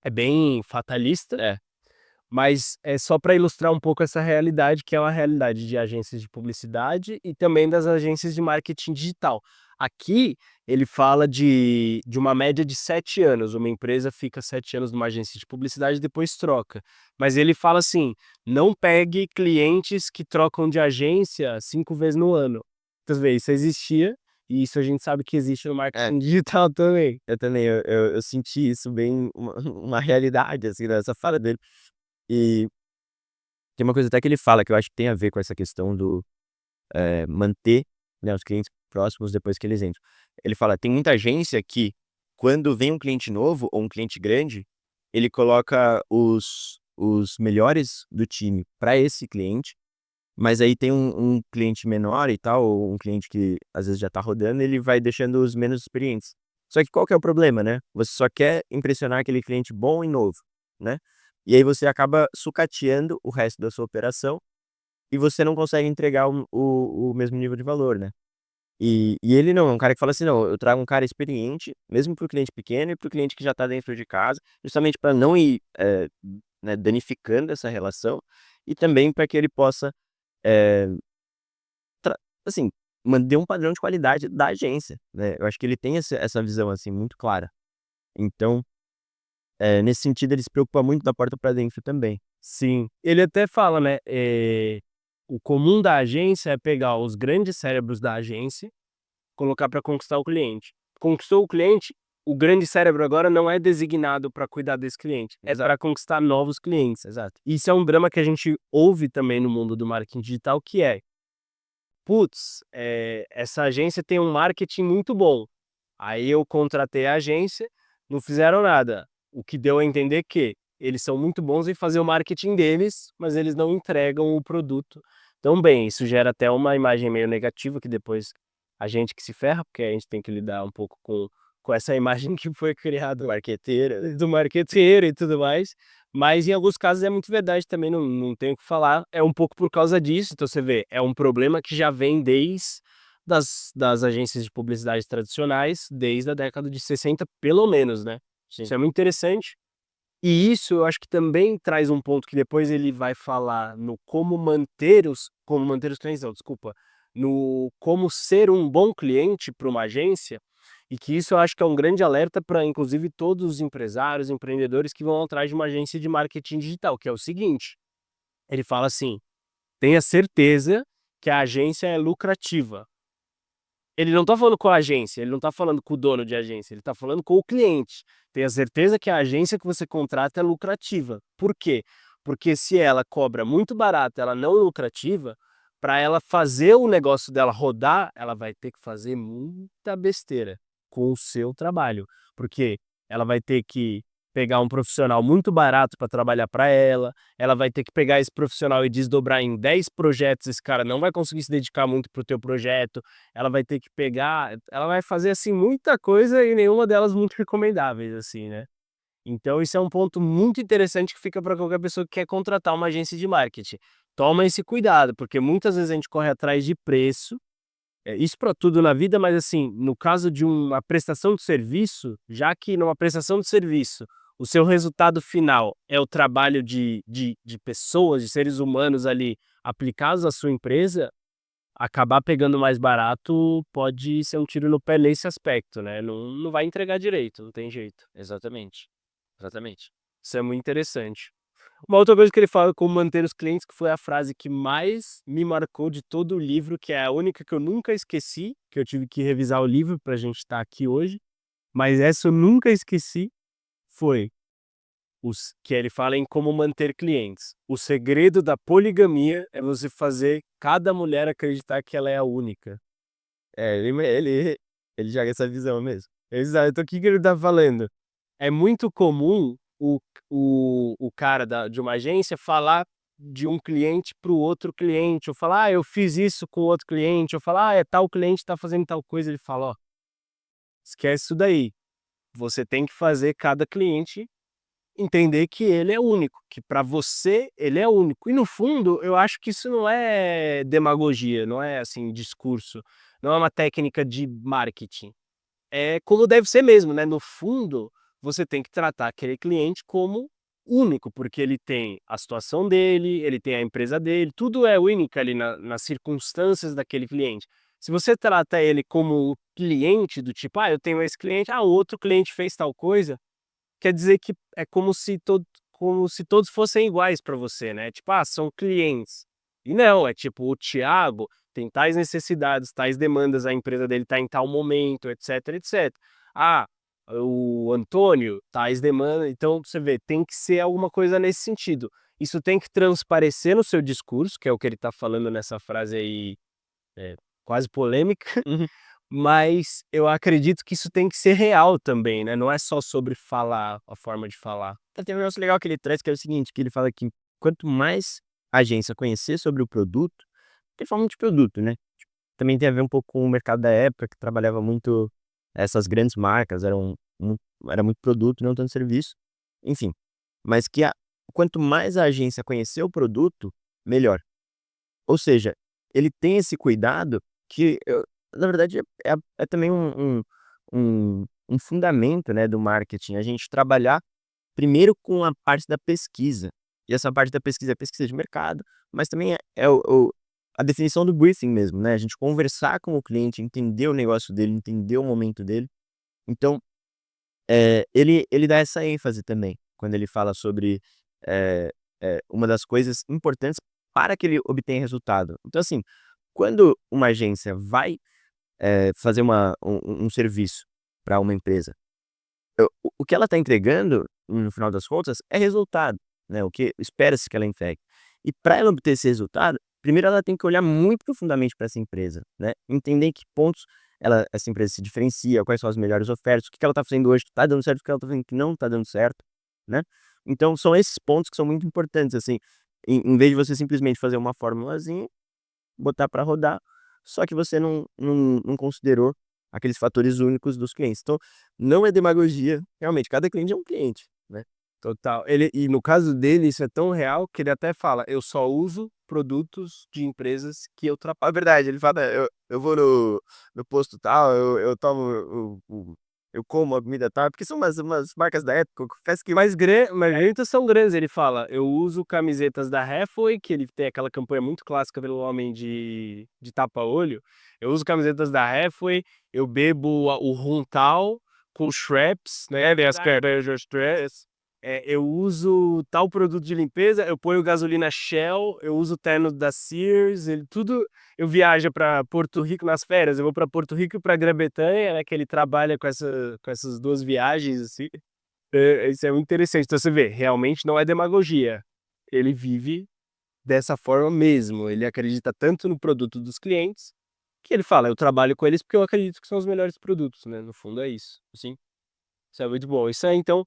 É bem fatalista, mas é só para ilustrar um pouco essa realidade, que é uma realidade de agências de publicidade e também das agências de marketing digital. Aqui, ele fala de uma média de 7 anos, uma empresa fica 7 anos numa agência de publicidade e depois troca. Mas ele fala assim: "Não pegue clientes que trocam de agência 5 vezes no ano". Então vê, isso existia, e isso a gente sabe que existe no É, marketing digital também. eu também, eu senti isso bem uma uma realidade, assim, nessa fala dele. E tem uma coisa até que ele fala que eu acho que tem a ver com essa questão do, manter, né, os clientes próximos depois que eles entram. Ele fala: "Tem muita agência que, quando vem um cliente novo ou um cliente grande, ele coloca os melhores do time para esse cliente, mas aí tem um cliente menor e tal, ou um cliente que às vezes já tá rodando, ele vai deixando os menos experientes. Só que qual que é o problema, né? Você só quer impressionar aquele cliente bom e novo, né? E aí você acaba sucateando o resto da sua operação e você não consegue entregar o mesmo nível de valor, né? E ele não, é um cara que fala assim: "Não, eu trago um cara experiente, mesmo para o cliente pequeno e para o cliente que já está dentro de casa, justamente para não ir, né, danificando essa relação e também para que ele possa, eh, tra assim, manter um padrão de qualidade da agência", né. Eu acho que ele tem essa visão, assim, muito clara. Então, nesse sentido ele se preocupa muito da porta para dentro também. Sim, ele até fala, né, o comum da agência é pegar os grandes cérebros da agência, colocar para conquistar o cliente. Conquistou o cliente, o grande cérebro agora não é designado para cuidar desse cliente, é Exato, para conquistar novos clientes. exato. Isso é um drama que a gente ouve também no mundo do marketing digital, que é putz, essa agência tem um marketing muito bom. Aí eu contratei a agência, não fizeram nada. O que deu a entender que eles são muito bons em fazer o marketing deles, mas eles não entregam o produto tão bem. Isso gera até uma imagem meio negativa, que depois a gente que se ferra, porque a gente tem que lidar um pouco com essa imagem que foi criada do marqueteiro e tudo mais. Mas em alguns casos é muito verdade também, não tenho o que falar. É um pouco por causa disso, então você vê, é um problema que já vem desde das agências de publicidade tradicionais, desde a década de 60, pelo menos, né? Sim. Isso é muito interessante. E isso eu acho que também traz um ponto que depois ele vai falar no como manter os clientes, não, desculpa, no como ser um bom cliente para uma agência, e que isso eu acho que é um grande alerta para, inclusive, todos os empresários, empreendedores que vão atrás de uma agência de marketing digital, que é o seguinte, ele fala assim, tenha certeza que a agência é lucrativa. Ele não tá falando com a agência, ele não tá falando com o dono de agência, ele tá falando com o cliente. Tenha certeza que a agência que você contrata é lucrativa. Por quê? Porque se ela cobra muito barato, ela não é lucrativa, para ela fazer o negócio dela rodar, ela vai ter que fazer muita besteira com o seu trabalho. Porque ela vai ter que pegar um profissional muito barato para trabalhar para ela vai ter que pegar esse profissional e desdobrar em 10 projetos, esse cara não vai conseguir se dedicar muito para o teu projeto, ela vai ter que pegar, ela vai fazer, assim, muita coisa e nenhuma delas muito recomendáveis, assim, né. Então isso é um ponto muito interessante que fica para qualquer pessoa que quer contratar uma agência de marketing. Toma esse cuidado, porque muitas vezes a gente corre atrás de preço, isso para tudo na vida, mas assim, no caso de uma prestação de serviço, já que numa prestação de serviço, o seu resultado final é o trabalho de pessoas, de seres humanos ali aplicados à sua empresa, acabar pegando mais barato pode ser um tiro no pé nesse aspecto, né, não vai entregar direito, não tem jeito. Exatamente, exatamente. Isso é muito interessante. Uma outra coisa que ele fala como manter os clientes, que foi a frase que mais me marcou de todo o livro, que é a única que eu nunca esqueci, que eu tive que revisar o livro pra gente estar aqui hoje, mas essa eu nunca esqueci, foi que ele fala em como manter clientes. O segredo da poligamia é você fazer cada mulher acreditar que ela é a única. Ele joga essa visão mesmo. Exato, então o que que ele tá falando? É muito comum o cara de uma agência falar de um cliente para o outro cliente, ou falar: "Ah, eu fiz isso com outro cliente", ou falar: "Ah, tal cliente está fazendo tal coisa", ele fala: "Ó, esquece isso daí, você tem que fazer cada cliente entender que ele é único, que para você ele é único". E no fundo, eu acho que isso não é demagogia, não é, assim, discurso, não é uma técnica de marketing. É como deve ser mesmo, né, no fundo, você tem que tratar aquele cliente como único, porque ele tem a situação dele, ele tem a empresa dele, tudo é único ali nas circunstâncias daquele cliente. Se você trata ele como o cliente do tipo: "Ah, eu tenho esse cliente, o outro cliente fez tal coisa", quer dizer que é como se todos fossem iguais para você, né, tipo: "Ah, são clientes". E não, é tipo, o Thiago tem tais necessidades, tais demandas, a empresa dele está em tal momento, etc, etc. Ah, o Antônio, tais demandas, então você vê, tem que ser alguma coisa nesse sentido. Isso tem que transparecer no seu discurso, que é o que ele está falando nessa frase aí, quase polêmica, Uhum. mas eu acredito que isso tem que ser real também, né, não é só sobre falar, a forma de falar. Tem um negócio legal que ele traz que é o seguinte, que ele fala que quanto mais a agência conhecer sobre o produto, ele fala muito de produto, né, também tem a ver um pouco com o mercado da época que trabalhava muito essas grandes marcas, era muito produto, não tanto serviço, enfim. Mas que quanto mais a agência conhecer o produto, melhor. Ou seja, ele tem esse cuidado que na verdade é também um fundamento, né, do marketing, a gente trabalhar primeiro com a parte da pesquisa, e essa parte da pesquisa é pesquisa de mercado, mas também é a definição do briefing mesmo, né, a gente conversar com o cliente, entender o negócio dele, entender o momento dele. Então, ele dá essa ênfase também, quando ele fala sobre, uma das coisas importantes para que ele obtenha resultado. Então assim, quando uma agência vai, fazer um serviço para uma empresa, o que ela está entregando, no final das contas, é resultado, né, o que espera-se que ela entregue. E para ela obter esse resultado, primeiro ela tem que olhar muito profundamente para essa empresa, né? Entender em que pontos essa empresa se diferencia, quais são as melhores ofertas, o que ela está fazendo hoje que está dando certo, o que ela está fazendo que não está dando certo, né? Então são esses pontos que são muito importantes, assim, em vez de você simplesmente fazer uma formulazinha, botar para rodar, só que você não considerou aqueles fatores únicos dos clientes. Então, não é demagogia, realmente, cada cliente é um cliente, né? Total. E no caso dele, isso é tão real que ele até fala: eu só uso produtos de empresas que eu trabalho. É verdade, ele fala: "Eu vou no posto tal, eu tomo eu como a comida tal", porque são umas marcas da época, eu confesso que Mas muitas são grandes. Ele fala: eu uso camisetas da Halfway, que ele tem aquela campanha muito clássica pelo homem de tapa-olho. Eu uso camisetas da Halfway, eu bebo o Runtal com Schweppes, né? Tem as cervejas. Eu uso tal produto de limpeza, eu ponho gasolina Shell, eu uso terno da Sears, ele tudo. Eu viajo para Porto Rico nas férias, eu vou para Porto Rico e para Grã-Bretanha, né, que ele trabalha com essas duas viagens assim. Isso é muito interessante. Então você vê, realmente não é demagogia. Ele vive dessa forma mesmo. Ele acredita tanto no produto dos clientes que ele fala: eu trabalho com eles porque eu acredito que são os melhores produtos, né? No fundo é isso. Assim, isso é muito bom. Isso é então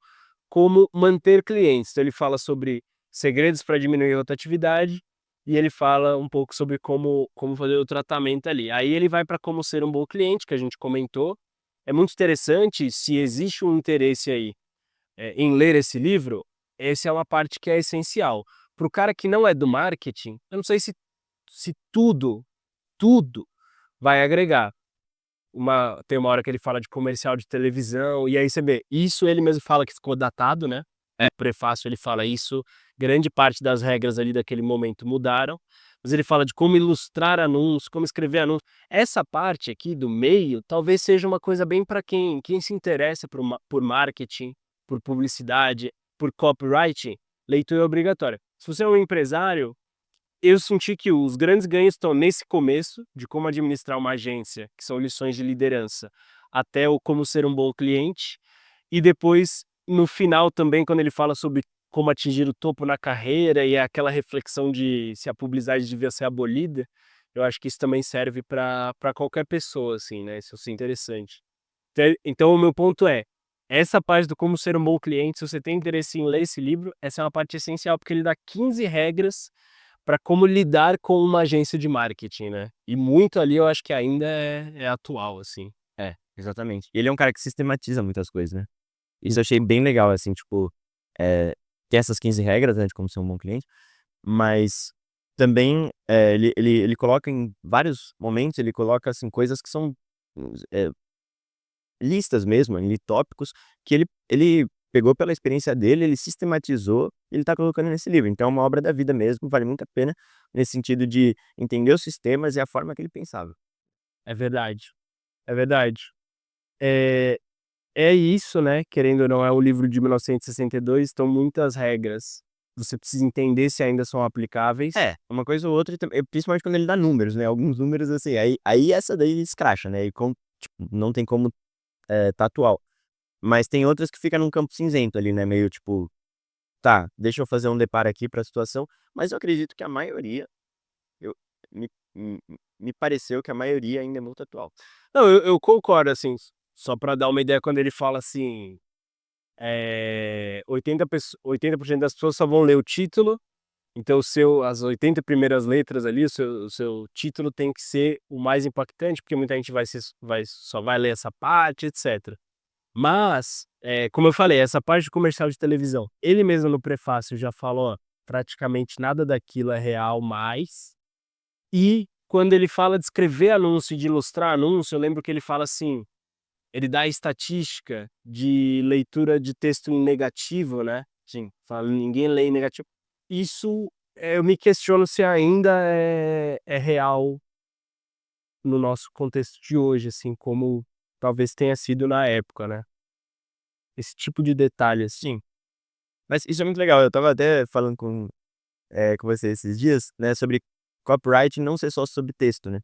como manter clientes. Então ele fala sobre segredos para diminuir a rotatividade e ele fala um pouco sobre como fazer o tratamento ali. Aí ele vai para como ser um bom cliente, que a gente comentou. É muito interessante se existe um interesse aí em ler esse livro. Essa é uma parte que é essencial. Para o cara que não é do marketing, eu não sei se tudo vai agregar. Tem uma hora que ele fala de comercial de televisão, e aí você vê, isso ele mesmo fala que ficou datado, né? No prefácio ele fala isso, grande parte das regras ali daquele momento mudaram, mas ele fala de como ilustrar anúncios, como escrever anúncios. Essa parte aqui do meio talvez seja uma coisa bem para quem se interessa por marketing, por publicidade, por copywriting, leitura é obrigatória. Se você é um empresário, eu senti que os grandes ganhos estão nesse começo, de como administrar uma agência, que são lições de liderança, até o como ser um bom cliente, e depois, no final também, quando ele fala sobre como atingir o topo na carreira e aquela reflexão de se a publicidade devia ser abolida, eu acho que isso também serve para qualquer pessoa, assim, né? Isso é interessante. Então, o meu ponto é, essa parte do como ser um bom cliente, se você tem interesse em ler esse livro, essa é uma parte essencial, porque ele dá 15 regras para como lidar com uma agência de marketing, né. E muito ali eu acho que ainda é atual, assim. é, exatamente. E ele é um cara que sistematiza muitas coisas, né. Isso eu achei bem legal, assim, tipo, tem essas 15 regras, né, de como ser um bom cliente, mas também, ele coloca em vários momentos, ele coloca, assim, coisas que são, eh, listas mesmo, ali, tópicos, que ele pegou pela experiência dele, ele sistematizou, e ele tá colocando nesse livro. Então é uma obra da vida mesmo, vale muito a pena, nesse sentido de entender os sistemas e a forma que ele pensava. É verdade, é verdade. É é isso, né, querendo ou não, é o livro de 1962, então muitas regras, você precisa entender se ainda são aplicáveis. É, uma coisa ou outra, principalmente quando ele dá números, né, alguns números, assim, aí essa daí escracha, né, tipo, não tem como, tá atual. Mas tem outras que fica num campo cinzento ali, né, meio tipo: "Tá, deixa eu fazer um deparo aqui pra situação", mas eu acredito que a maioria, eu me pareceu que a maioria ainda é muito atual. Não, eu concordo, assim, só para dar uma ideia, quando ele fala assim, 80% das pessoas só vão ler o título. Então as 80 primeiras letras ali, o seu título tem que ser o mais impactante, porque muita gente só vai ler essa parte, etcétera. Mas, como eu falei, essa parte de comercial de televisão, ele mesmo no prefácio já falou: "Ó, praticamente nada daquilo é real mais". E quando ele fala de escrever anúncio e de ilustrar anúncio, eu lembro que ele fala assim, ele dá a estatística de leitura de texto em negativo, né, sim, fala: "Ninguém lê em negativo". Isso, eu me questiono se ainda é real no nosso contexto de hoje, assim, como talvez tenha sido na época, né. Esse tipo de detalhe, assim. Sim, mas isso é muito legal, eu estava até falando com você esses dias, né, sobre copyright não ser só sobre texto, né,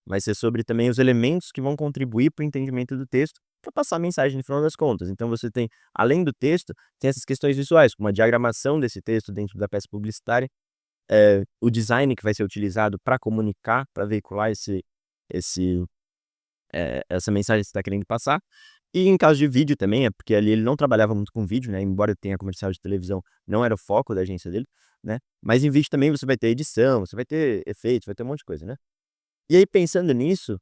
mas ser sobre também os elementos que vão contribuir para o entendimento do texto, para passar a mensagem no final das contas. Então você tem, além do texto, tem essas questões visuais, como a diagramação desse texto dentro da peça publicitária. o design que vai ser utilizado para comunicar, para veicular esse, essa mensagem que você está querendo passar. E em caso de vídeo também, é porque ali ele não trabalhava muito com vídeo, né? Embora tenha comercial de televisão, não era o foco da agência dele, né? Mas em vídeo também você vai ter edição, você vai ter efeitos, vai ter um monte de coisa, né? E aí, pensando nisso,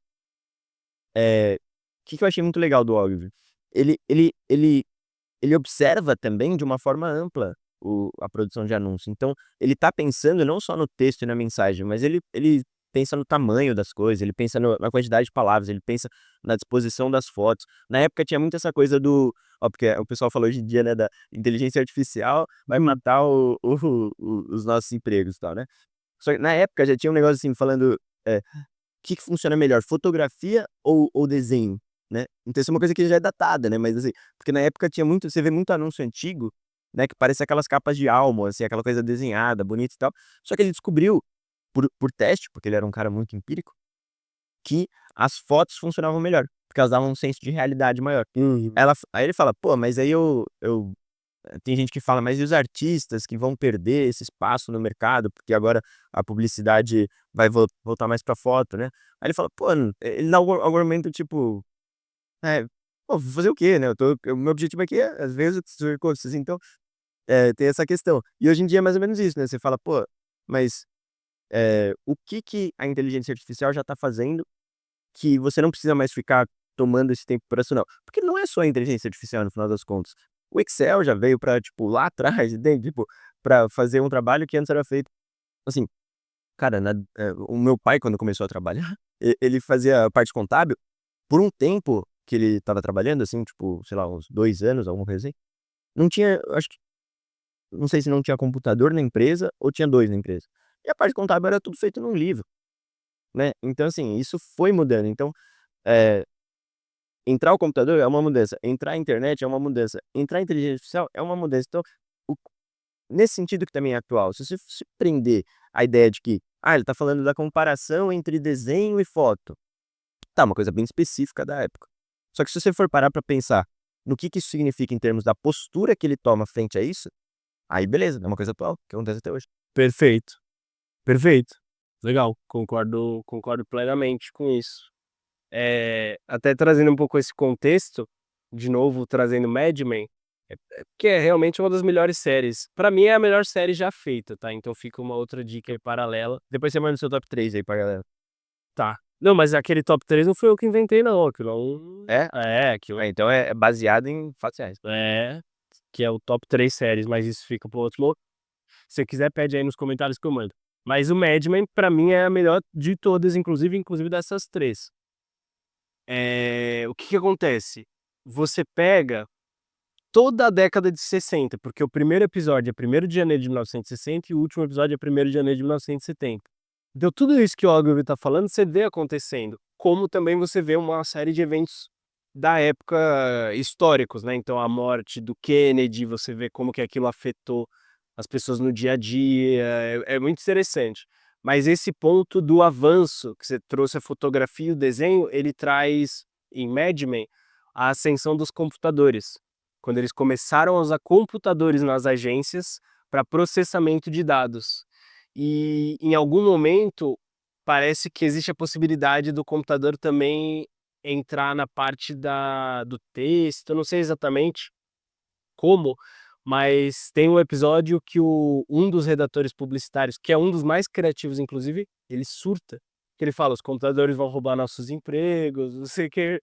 o que que eu achei muito legal do Ogilvy? Ele, ele, ele, ele observa também de uma forma ampla a produção de anúncio. Então, ele tá pensando não só no texto e na mensagem, mas ele pensa no tamanho das coisas, ele pensa na quantidade de palavras, ele pensa na disposição das fotos. Na época tinha muito essa coisa ó, porque o pessoal falou hoje em dia, né, da inteligência artificial vai matar os nossos empregos e tal, né? Só que na época já tinha um negócio assim, falando, que funciona melhor, fotografia ou desenho, né? Então isso é uma coisa que já é datada, né, mas assim, porque na época tinha muito, você vê muito anúncio antigo, né, que parece aquelas capas de álbum, assim, aquela coisa desenhada, bonita e tal, só que ele descobriu, por teste, porque ele era um cara muito empírico, que as fotos funcionavam melhor, porque elas davam um senso de realidade maior. Aí ele fala: "Pô, mas aí tem gente que fala, mas e os artistas que vão perder esse espaço no mercado, porque agora a publicidade vai voltar mais pra foto, né?" Aí ele fala: "Pô, ele dá o argumento tipo, é, pô, vou fazer o quê, né? O meu objetivo aqui é, às vezes, destruir coisas, então, tem essa questão." E hoje em dia é mais ou menos isso, né? Você fala: "Pô, mas, o que que a inteligência artificial já tá fazendo que você não precisa mais ficar tomando esse tempo operacional?" Porque não é só a inteligência artificial no final das contas. O Excel já veio para tipo, lá atrás, entende? Tipo, para fazer um trabalho que antes era feito assim, cara, o meu pai quando começou a trabalhar, ele fazia a parte contábil, por um tempo que ele estava trabalhando, assim, tipo, sei lá, uns 2 anos, alguma coisa assim, não tinha, eu acho que não sei se não tinha computador na empresa ou tinha 2 na empresa. E a parte contábil era tudo feito num livro, né. Então assim, isso foi mudando. Então, eh entrar o computador é uma mudança, entrar a internet é uma mudança, entrar a inteligência artificial é uma mudança. Então, o nesse sentido que também é atual, se você se prender à ideia de que, ele está falando da comparação entre desenho e foto, tá, uma coisa bem específica da época. Só que se você for parar para pensar no que isso significa em termos da postura que ele toma frente a isso, aí beleza, é uma coisa atual, que acontece até hoje. Perfeito, perfeito. Legal, concordo plenamente com isso. Até trazendo um pouco esse contexto, de novo trazendo Mad Men, que é realmente uma das melhores séries. Pra mim é a melhor série já feita, tá, então fica uma outra dica aí paralela. Depois você manda o seu top 3 aí pra galera. Tá. Não, mas aquele top 3 não foi eu que inventei não, aquilo É? aquilo Então é baseado em fatos reais. que é o top 3 séries, mas isso fica para outro mo se você quiser pede aí nos comentários que eu mando. Mas o Mad Men pra mim é a melhor de todas, inclusive dessas 3. O que que acontece? Você pega toda a década de 60, porque o primeiro episódio é 1º de janeiro de 1960 e o último episódio é 1º de janeiro de 1970. Então tudo isso que o Ogilvy tá falando, você vê acontecendo, como também você vê uma série de eventos da época históricos, né, então a morte do Kennedy, você vê como que aquilo afetou as pessoas no dia a dia, é muito interessante. Mas esse ponto do avanço, que você trouxe a fotografia e o desenho, ele traz, em Mad Men, a ascensão dos computadores. Quando eles começaram a usar computadores nas agências para processamento de dados. E em algum momento parece que existe a possibilidade do computador também entrar na parte do texto, eu não sei exatamente como, mas tem um episódio que um dos redatores publicitários, que é um dos mais criativos inclusive, ele surta, que ele fala: "Os computadores vão roubar nossos empregos, não sei o quê",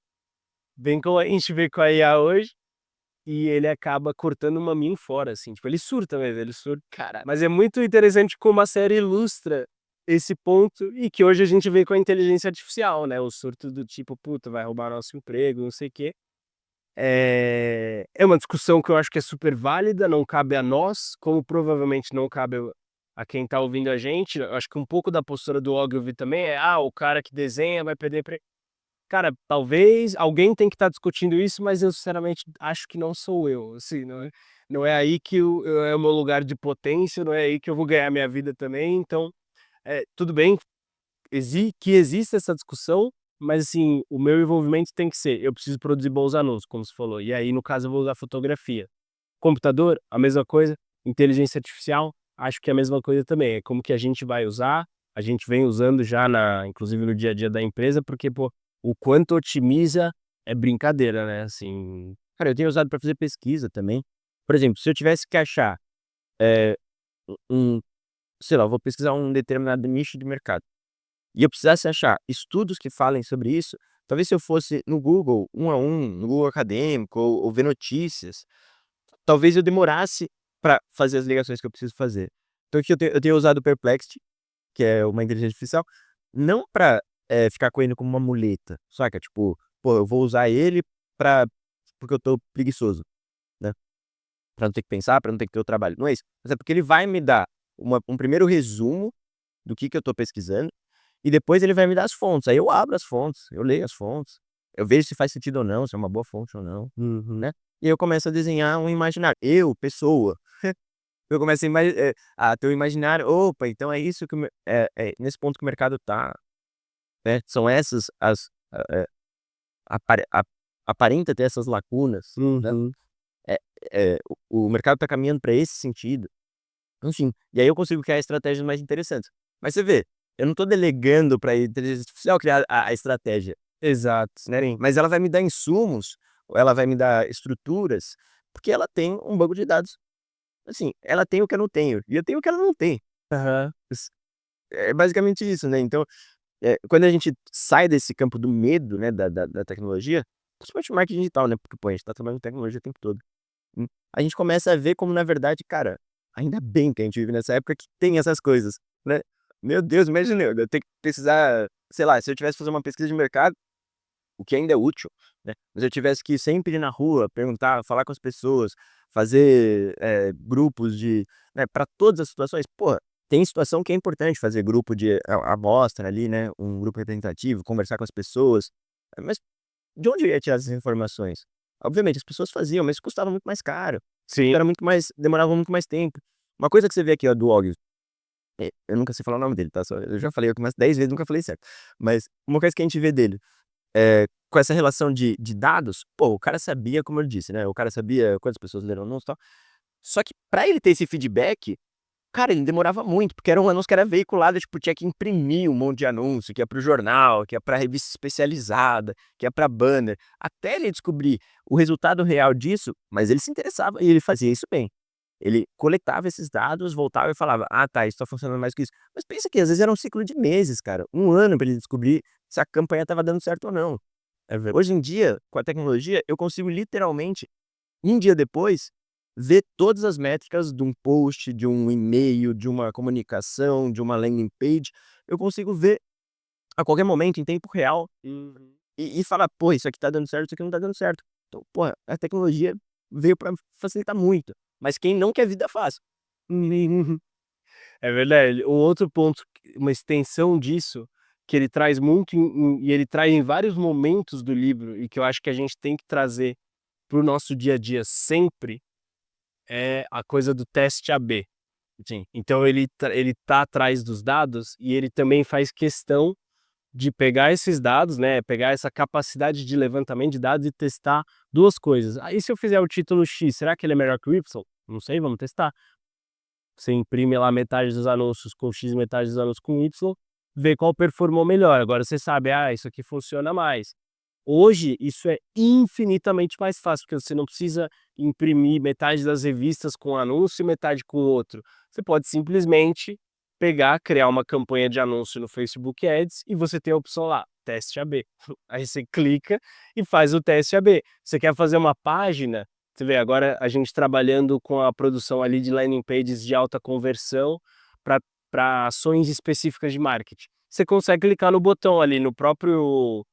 bem como a gente vê com a IA hoje, e ele acaba cortando o maminho fora, assim, tipo, ele surta mesmo, ele surta. Cara, Mas é muito interessante como a série ilustra esse ponto e que hoje a gente vê com a inteligência artificial, né, o surto do tipo: "Puta, vai roubar nosso emprego, não sei o quê". É uma discussão que eu acho que é super válida, não cabe a nós, como provavelmente não cabe a quem tá ouvindo a gente. Eu acho que um pouco da postura do Ogilvy também é: "Ah, o cara que desenha vai perder emprego". Cara, talvez alguém tenha que estar discutindo isso, mas eu sinceramente acho que não sou eu, assim, não é aí que é o meu lugar de potência, não é aí que eu vou ganhar minha vida também, então, tudo bem, que exista essa discussão, mas assim, o meu envolvimento tem que ser, eu preciso produzir bons anúncios, como você falou, e aí no caso eu vou usar fotografia. Computador, a mesma coisa, inteligência artificial, acho que é a mesma coisa também, é como que a gente vai usar, a gente vem usando já inclusive no dia a dia da empresa, porque, pô, o quanto otimiza é brincadeira, né, assim. Cara, eu tenho usado para fazer pesquisa também. Por exemplo, se eu tivesse que achar, eh, um sei lá, eu vou pesquisar um determinado nicho de mercado, e eu precisasse achar estudos que falem sobre isso, talvez se eu fosse no Google, um a um, no Google Acadêmico ou ver notícias, talvez eu demorasse para fazer as ligações que eu preciso fazer. Então aqui eu tenho usado o Perplexity, que é uma inteligência artificial, não para ficar com ele como uma muleta, saca? Tipo, pô, eu vou usar ele pra porque eu tô preguiçoso, né, pra não ter que pensar, pra não ter que ter o trabalho, não é isso. Mas é porque ele vai me dar um primeiro resumo do que eu tô pesquisando, e depois ele vai me dar as fontes, aí eu abro as fontes, eu leio as fontes, eu vejo se faz sentido ou não, se é uma boa fonte ou não, Uhum. né. E aí eu começo a desenhar um imaginário, eu, pessoa, eu começo a ter um imaginário, "Opa, então é isso que é nesse ponto que o mercado tá, né, são essas as apare a aparenta ter essas lacunas, né, Uhum. eh o mercado tá caminhando para esse sentido". Enfim, e aí eu consigo criar estratégias mais interessantes. Mas você vê, eu não tô delegando pra inteligência artificial criar a estratégia, Exato, né, sim. mas ela vai me dar insumos, ou ela vai me dar estruturas, porque ela tem um banco de dados, assim, ela tem o que eu não tenho, e eu tenho o que ela não tem. Aham. É basicamente isso, né, então, quando a gente sai desse campo do medo, né, da tecnologia, principalmente o marketing digital, né, porque, pô, a gente tá trabalhando com tecnologia o tempo todo. Hum, a gente começa a ver como na verdade, cara, ainda bem que a gente vive nessa época que tem essas coisas, né. Meu Deus, imagina eu ter que precisar, sei lá, se eu tivesse que fazer uma pesquisa de mercado, o que ainda é útil, né, mas eu tivesse que sempre ir na rua, perguntar, falar com as pessoas, fazer, grupos de, né, pra todas as situações, pô, tem situação que é importante fazer grupo de a amostra ali, né, um grupo representativo, conversar com as pessoas, mas de onde eu ia tirar essas informações? Obviamente as pessoas faziam, mas custava muito mais caro, Sim. era muito mais demorava muito mais tempo. Uma coisa que você vê aqui, ó, do Og, eu nunca sei falar o nome dele, tá, só eu já falei umas 10 vezes, nunca falei certo. Mas uma coisa que a gente vê dele, com essa relação de dados, pô, o cara sabia, como eu disse, né, o cara sabia quantas pessoas leram anúncio e tal, só que pra ele ter esse feedback, cara, ele demorava muito, porque era um anúncio que era veiculado, tipo, tinha que imprimir um monte de anúncio, que é para o jornal, que é para revista especializada, que é para banner, até ele descobrir o resultado real disso, mas ele se interessava e ele fazia isso bem. Ele coletava esses dados, voltava e falava: "Ah, tá, isso tá funcionando mais que isso". Mas pensa que às vezes era um ciclo de meses, cara, um ano para ele descobrir se a campanha estava dando certo ou não. É ver Hoje em dia, com a tecnologia, eu consigo literalmente um dia depois, ver todas as métricas de um post, de um e-mail, de uma comunicação, de uma landing page, eu consigo ver a qualquer momento, em tempo real, Uhum. e falar: "Pô, isso aqui tá dando certo, isso aqui não tá dando certo". Então, porra, a tecnologia veio para facilitar muito, mas quem não quer vida fácil. Uhum. É verdade. Um outro ponto, uma extensão disso, que ele traz muito e ele traz em vários momentos do livro e que eu acho que a gente tem que trazer para o nosso dia a dia sempre, é a coisa do teste AB. Sim. Então ele tá atrás dos dados e ele também faz questão de pegar esses dados, né, pegar essa capacidade de levantamento de dados e testar 2 coisas. Aí se eu fizer o título X, será que ele é melhor que o Y? Não sei, vamos testar. Você imprime lá metade dos anúncios com X, metade dos anúncios com Y, vê qual performou melhor. Agora você sabe, isso aqui funciona mais. Hoje, isso é infinitamente mais fácil, porque você não precisa imprimir metade das revistas com um anúncio e metade com outro. Você pode simplesmente pegar, criar uma campanha de anúncio no Facebook Ads e você tem a opção lá, teste AB. Aí você clica e faz o teste AB. Você quer fazer uma página, você vê agora a gente trabalhando com a produção ali de landing pages de alta conversão para ações específicas de marketing. Você consegue clicar no botão ali no próprio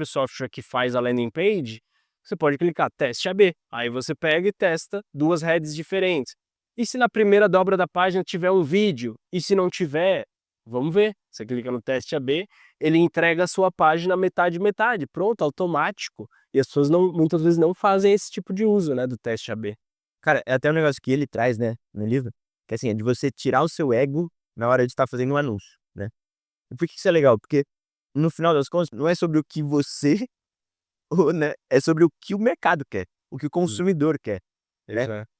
software que faz a landing page, você pode clicar teste AB. Aí você pega e testa 2 heads diferentes. E se na primeira dobra da página tiver um vídeo? E se não tiver? Vamos ver. Você clica no teste AB, ele entrega a sua página metade metade, pronto, automático. E as pessoas muitas vezes não fazem esse tipo de uso, né, do teste AB. Cara, é até um negócio que ele traz, né, no livro, que assim, é de você tirar o seu ego na hora de estar fazendo um anúncio, né. E por que isso é legal? Porque, no final das contas, não é sobre o que você ou, né, é sobre o que o mercado quer, o que o Hum. consumidor quer, né. Exato.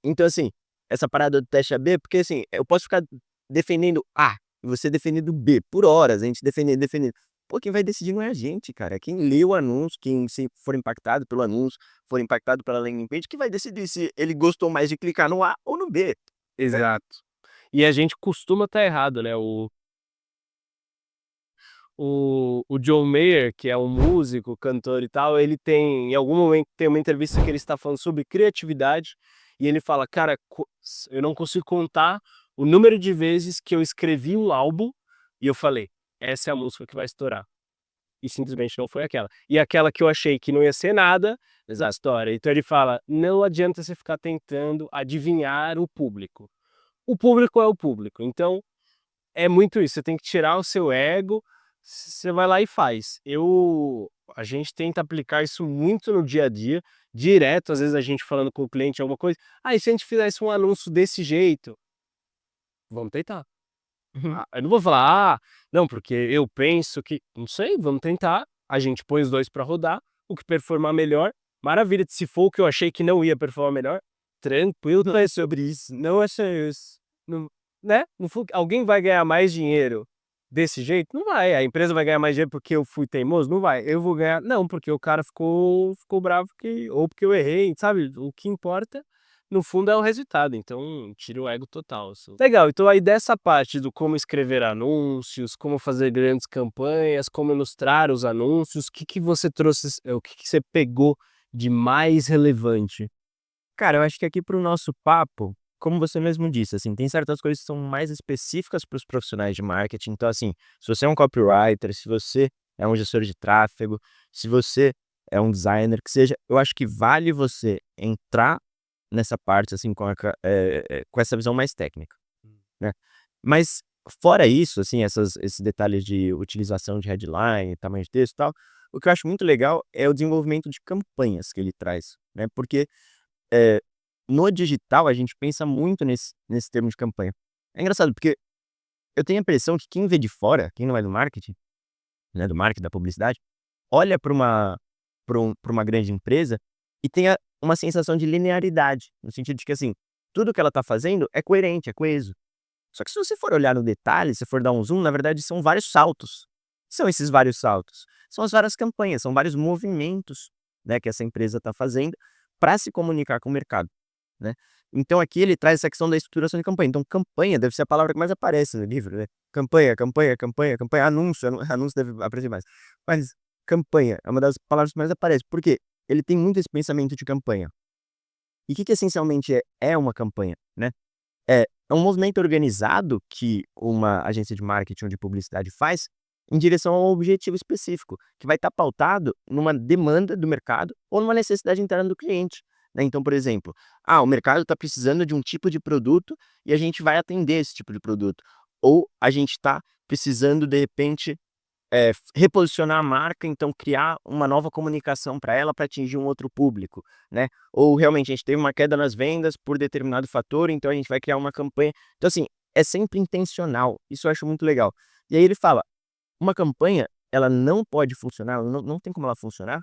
Então assim, essa parada do teste AB, porque assim, eu posso ficar defendendo A e você defendendo B por horas, a gente defendendo. Pô, quem vai decidir não é a gente, cara. É quem lê o anúncio, quem se for impactado pelo anúncio, for impactado pela landing page, que vai decidir se ele gostou mais de clicar no A ou no B, né? Exato. E a gente costuma estar errado, né, o John Mayer, que é um músico, cantor e tal, ele tem em algum momento tem uma entrevista que ele está falando sobre criatividade, e ele fala: "Cara, eu não consigo contar o número de vezes que eu escrevi um álbum, e eu falei: 'Essa é a música que vai estourar', e simplesmente não foi aquela. E aquela que eu achei que não ia ser nada, essa história". Então ele fala: "Não adianta você ficar tentando adivinhar o público. O público é o público". Então é muito isso, você tem que tirar o seu ego, você vai lá e faz. A gente tenta aplicar isso muito no dia a dia, direto, às vezes a gente falando com o cliente alguma coisa: "Ah, e se a gente fizesse um anúncio desse jeito?". Vamos tentar. Uhum. Eu não vou falar: "Ah, não, porque eu penso que", não sei, vamos tentar, a gente põe os 2 para rodar, o que performar melhor, maravilha, se for o que eu achei que não ia performar melhor, tranquilo, Não é sobre isso, não é só isso. não, né, não for alguém vai ganhar mais dinheiro desse jeito? Não vai. A empresa vai ganhar mais dinheiro porque eu fui teimoso? Não vai. Eu vou ganhar não, porque o cara ficou bravo que ou porque eu errei, sabe. O que importa, no fundo, é o resultado, então tira o ego total, assim. Legal, então aí dessa parte do como escrever anúncios, como fazer grandes campanhas, como ilustrar os anúncios, que você trouxe, o que você pegou de mais relevante? Cara, eu acho que aqui para o nosso papo, como você mesmo disse, assim, tem certas coisas que são mais específicas para os profissionais de marketing. Então, assim, se você é um copywriter, se você é um gestor de tráfego, se você é um designer, que seja, eu acho que vale você entrar nessa parte, assim, com essa visão mais técnica, né? Mas fora isso, assim, esses detalhes de utilização de headline, tamanho de texto e tal, o que eu acho muito legal é o desenvolvimento de campanhas que ele traz, né? Porque eh, no digital a gente pensa muito nesse termo de campanha. É engraçado, porque eu tenho a impressão que quem vê de fora, quem não é do marketing, né, do marketing, da publicidade, olha para uma grande empresa e tem uma sensação de linearidade, no sentido de que, assim, tudo que ela está fazendo é coerente, é coeso. Só que se você for olhar no detalhe, se for dar um zoom, na verdade são vários saltos. São esses vários saltos? São as várias campanhas, são vários movimentos, né, que essa empresa está fazendo para se comunicar com o mercado, né. Então aqui ele traz essa questão da estruturação de campanha. Então campanha deve ser a palavra que mais aparece no livro, né. Campanha, campanha, campanha, campanha, anúncio, anúncio deve aparecer mais. Mas campanha é uma das palavras que mais aparece, por quê? Ele tem muito esse pensamento de campanha. E o que que essencialmente é uma campanha, né? É um movimento organizado que uma agência de marketing ou de publicidade faz em direção a um objetivo específico, que vai estar pautado numa demanda do mercado ou numa necessidade interna do cliente, né. Então, por exemplo, o mercado está precisando de um tipo de produto e a gente vai atender esse tipo de produto. Ou a gente está precisando, de repente, reposicionar a marca, então criar uma nova comunicação para ela para atingir um outro público, né. Ou realmente a gente teve uma queda nas vendas por determinado fator, então a gente vai criar uma campanha. Então assim, é sempre intencional, isso eu acho muito legal. E aí ele fala, uma campanha, ela não pode funcionar, ela não tem como ela funcionar,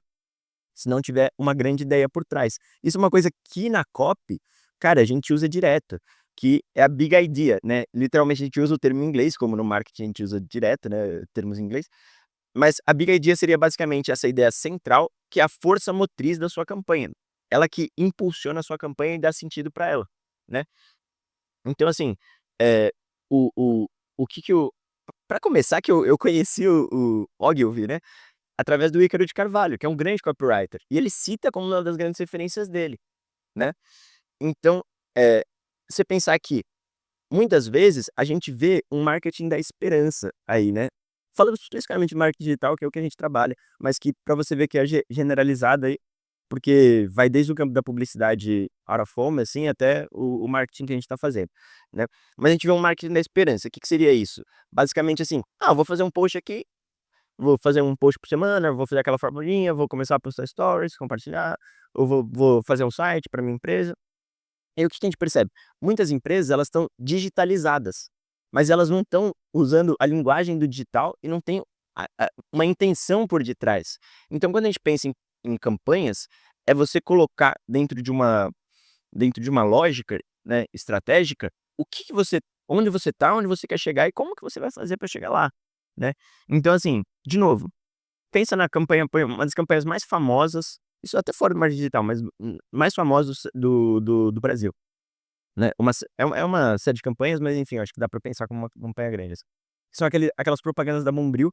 se não tiver uma grande ideia por trás. Isso é uma coisa que na copy, cara, a gente usa direto, que é a big idea, né. Literalmente a gente usa o termo em inglês, como no marketing a gente usa direto, né, termos em inglês, mas a big idea seria basicamente essa ideia central, que é a força motriz da sua campanha. Ela que impulsiona a sua campanha e dá sentido para ela, né. Então assim, eh, o que que eu pra começar que eu conheci o Ogilvy, né, através do Ícaro de Carvalho, que é um grande copywriter, e ele cita como uma das grandes referências dele, né. Então, eh, você pensar que muitas vezes a gente vê um marketing da esperança aí, né. Falando especificamente de marketing digital, que é o que a gente trabalha, mas que para você ver que é generalizado aí, porque vai desde o campo da publicidade out of home, assim, até o marketing que a gente está fazendo, né. Mas a gente vê um marketing da esperança, o que que seria isso? Basicamente assim: "Ah, vou fazer um post aqui, vou fazer um post por semana, vou fazer aquela formulinha, vou começar a postar stories, compartilhar, ou vou fazer um site para minha empresa". E aí o que que a gente percebe? Muitas empresas elas estão digitalizadas, mas elas não estão usando a linguagem do digital e não tem uma intenção por detrás. Então quando a gente pensa em campanhas, é você colocar dentro de uma lógica né, estratégica, onde você tá, onde você quer chegar e como que você vai fazer para chegar lá, né. Então assim, de novo, pensa na campanha, põe uma das campanhas mais famosas, isso até fora do marketing digital, mas, mais famosos do Brasil, né. É uma série de campanhas, mas enfim, eu acho que dá pra pensar como uma campanha grande, assim. São aquelas propagandas da Bombril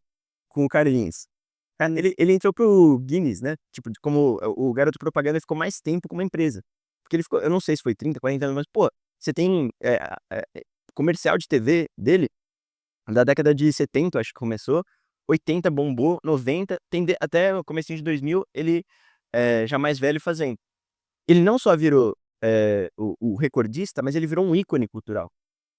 com o Carlinhos. Cara, ele entrou para o Guinness, né, tipo, de como o garoto propaganda ficou mais tempo com uma empresa. Porque ele ficou, eu não sei se foi 30, 40 anos, mas, pô, você tem, comercial de TV dele da década de 70, acho que começou, 80 bombou, 90, tem até o comecinho de 2000, ele, já mais velho fazendo. Ele não só virou, o recordista, mas ele virou um ícone cultural.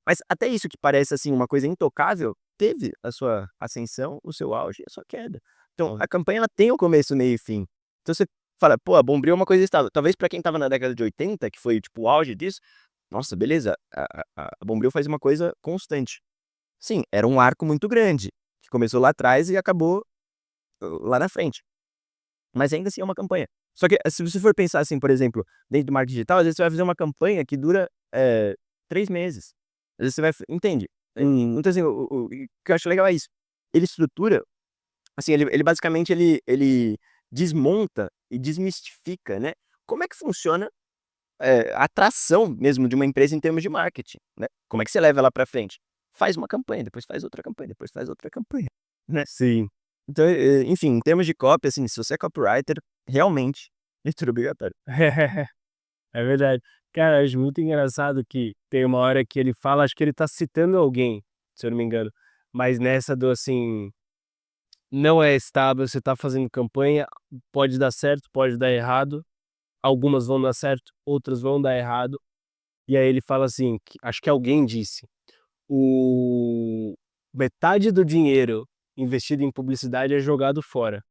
Mas até isso que parece, assim, uma coisa intocável, teve a sua ascensão, o seu auge e a sua queda. Então, a campanha ela tem o começo, meio e fim. Então você fala: "Pô, a Bombril é uma coisa estável". Talvez pra quem estava na década de 80, que foi, tipo, o auge disso, nossa, beleza, a Bombril faz uma coisa constante. Sim, era um arco muito grande, que começou lá atrás e acabou, lá na frente. Mas ainda assim é uma campanha. Só que, se você for pensar assim, por exemplo, dentro do marketing digital, às vezes você vai fazer uma campanha que dura, 3 meses. Às vezes você vai entende? Então assim, o que eu acho legal é isso. Ele estrutura, assim, ele basicamente ele desmonta e desmistifica, né, como é que funciona, a atração mesmo de uma empresa em termos de marketing, né. Como é que você leva ela pra frente? Faz uma campanha, depois faz outra campanha, depois faz outra campanha, né. Sim. Então, enfim, em termos de copy, assim, se você é copywriter, realmente, leitura obrigatória. É verdade. Cara, eu acho muito engraçado que tem uma hora que ele fala, acho que ele tá citando alguém, se eu não me engano, mas nessa do assim, não é estável, você tá fazendo campanha, pode dar certo, pode dar errado, algumas vão dar certo, outras vão dar errado, e aí ele fala assim, que acho que alguém disse: "O metade do dinheiro investido em publicidade é jogado fora".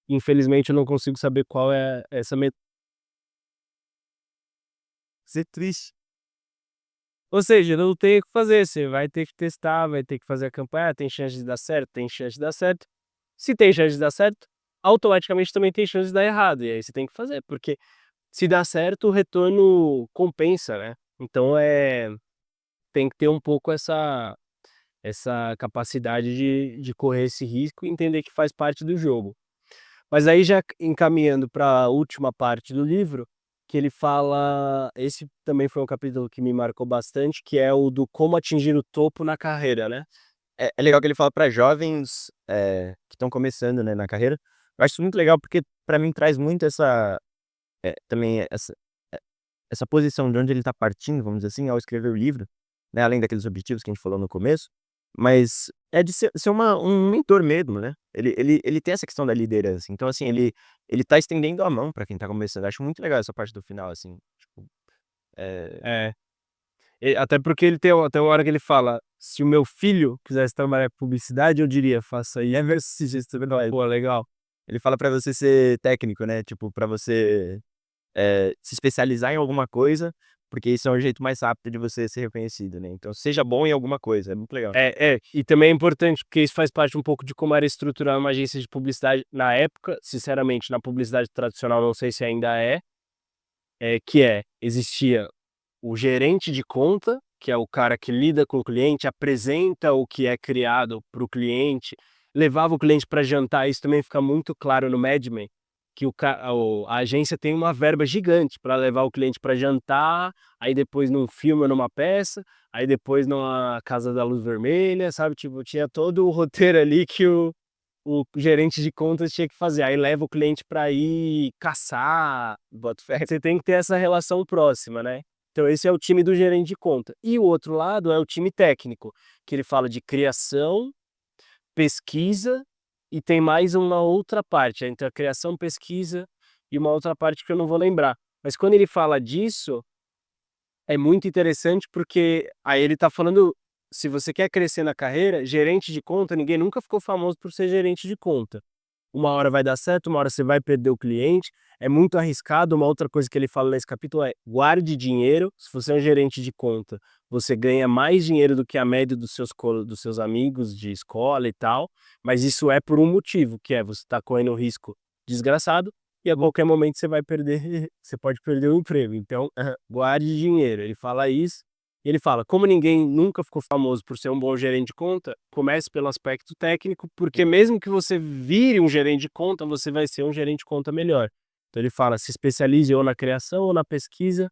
Infelizmente eu não consigo saber qual é essa metade. Ser triste. Ou seja, não tem o que fazer, você vai ter que testar, vai ter que fazer a campanha, tem chance de dar certo, tem chance de dar certo. Se tem chance de dar certo, automaticamente também tem chance de dar errado, e aí você tem que fazer, porque se dá certo, o retorno compensa, né. Então, tem que ter um pouco essa capacidade de correr esse risco e entender que faz parte do jogo. Mas aí já encaminhando para a última parte do livro, que ele fala, esse também foi um capítulo que me marcou bastante, que é o do como atingir o topo na carreira, né. É legal que ele fala para jovens, que estão começando, né, na carreira. Eu acho isso muito legal, porque para mim traz muito também essa posição de onde ele está partindo, vamos dizer assim, ao escrever o livro, né, além daqueles objetivos que a gente falou no começo, mas é de ser um mentor mesmo, né. Ele tem essa questão da liderança, então assim, ele tá estendendo a mão para quem tá começando. Acho muito legal essa parte do final, assim, tipo, eh É. Até porque ele tem uma hora que ele fala: "Se o meu filho quisesse trabalhar com publicidade, eu diria: 'Faça isso'". é desse jeito, você vê, Pô, legal. ele fala pra você ser técnico, né, tipo, pra você, se especializar em alguma coisa, porque isso é o jeito mais rápido de você ser reconhecido, né, então seja bom em alguma coisa, é muito legal. E também é importante, porque isso faz parte um pouco de como era estruturada uma agência de publicidade na época, sinceramente, na publicidade tradicional não sei se ainda existia o gerente de conta, que é o cara que lida com o cliente, apresenta o que é criado para o cliente, levava o cliente para jantar, isso também fica muito claro no Mad Men, que a agência tem uma verba gigante para levar o cliente para jantar, aí depois num filme ou numa peça, aí depois numa Casa da Luz Vermelha, sabe, tipo, tinha todo o roteiro ali que o gerente de contas tinha que fazer, aí leva o cliente para ir caçar, Boto fé. você tem que ter essa relação próxima, né. Então esse é o time do gerente de conta. E o outro lado é o time técnico, que ele fala de criação, pesquisa e tem mais uma outra parte, entre a criação, pesquisa e uma outra parte que eu não vou lembrar. Mas quando ele fala disso, é muito interessante, porque aí ele tá falando, se você quer crescer na carreira, gerente de conta, ninguém nunca ficou famoso por ser gerente de conta. Uma hora vai dar certo, uma hora você vai perder o cliente, é muito arriscado. Uma outra coisa que ele fala nesse capítulo é: guarde dinheiro. Se você é um gerente de conta, você ganha mais dinheiro do que a média dos seus amigos de escola e tal, mas isso é por um motivo, que é você está correndo um risco desgraçado, e a qualquer momento você vai perder, você pode perder o emprego. Então, guarde dinheiro. Ele fala isso, e ele fala: como ninguém nunca ficou famoso por ser um bom gerente de conta, comece pelo aspecto técnico, porque mesmo que você vire um gerente de conta, você vai ser um gerente de conta melhor. Então ele fala: se especialize ou na criação, ou na pesquisa,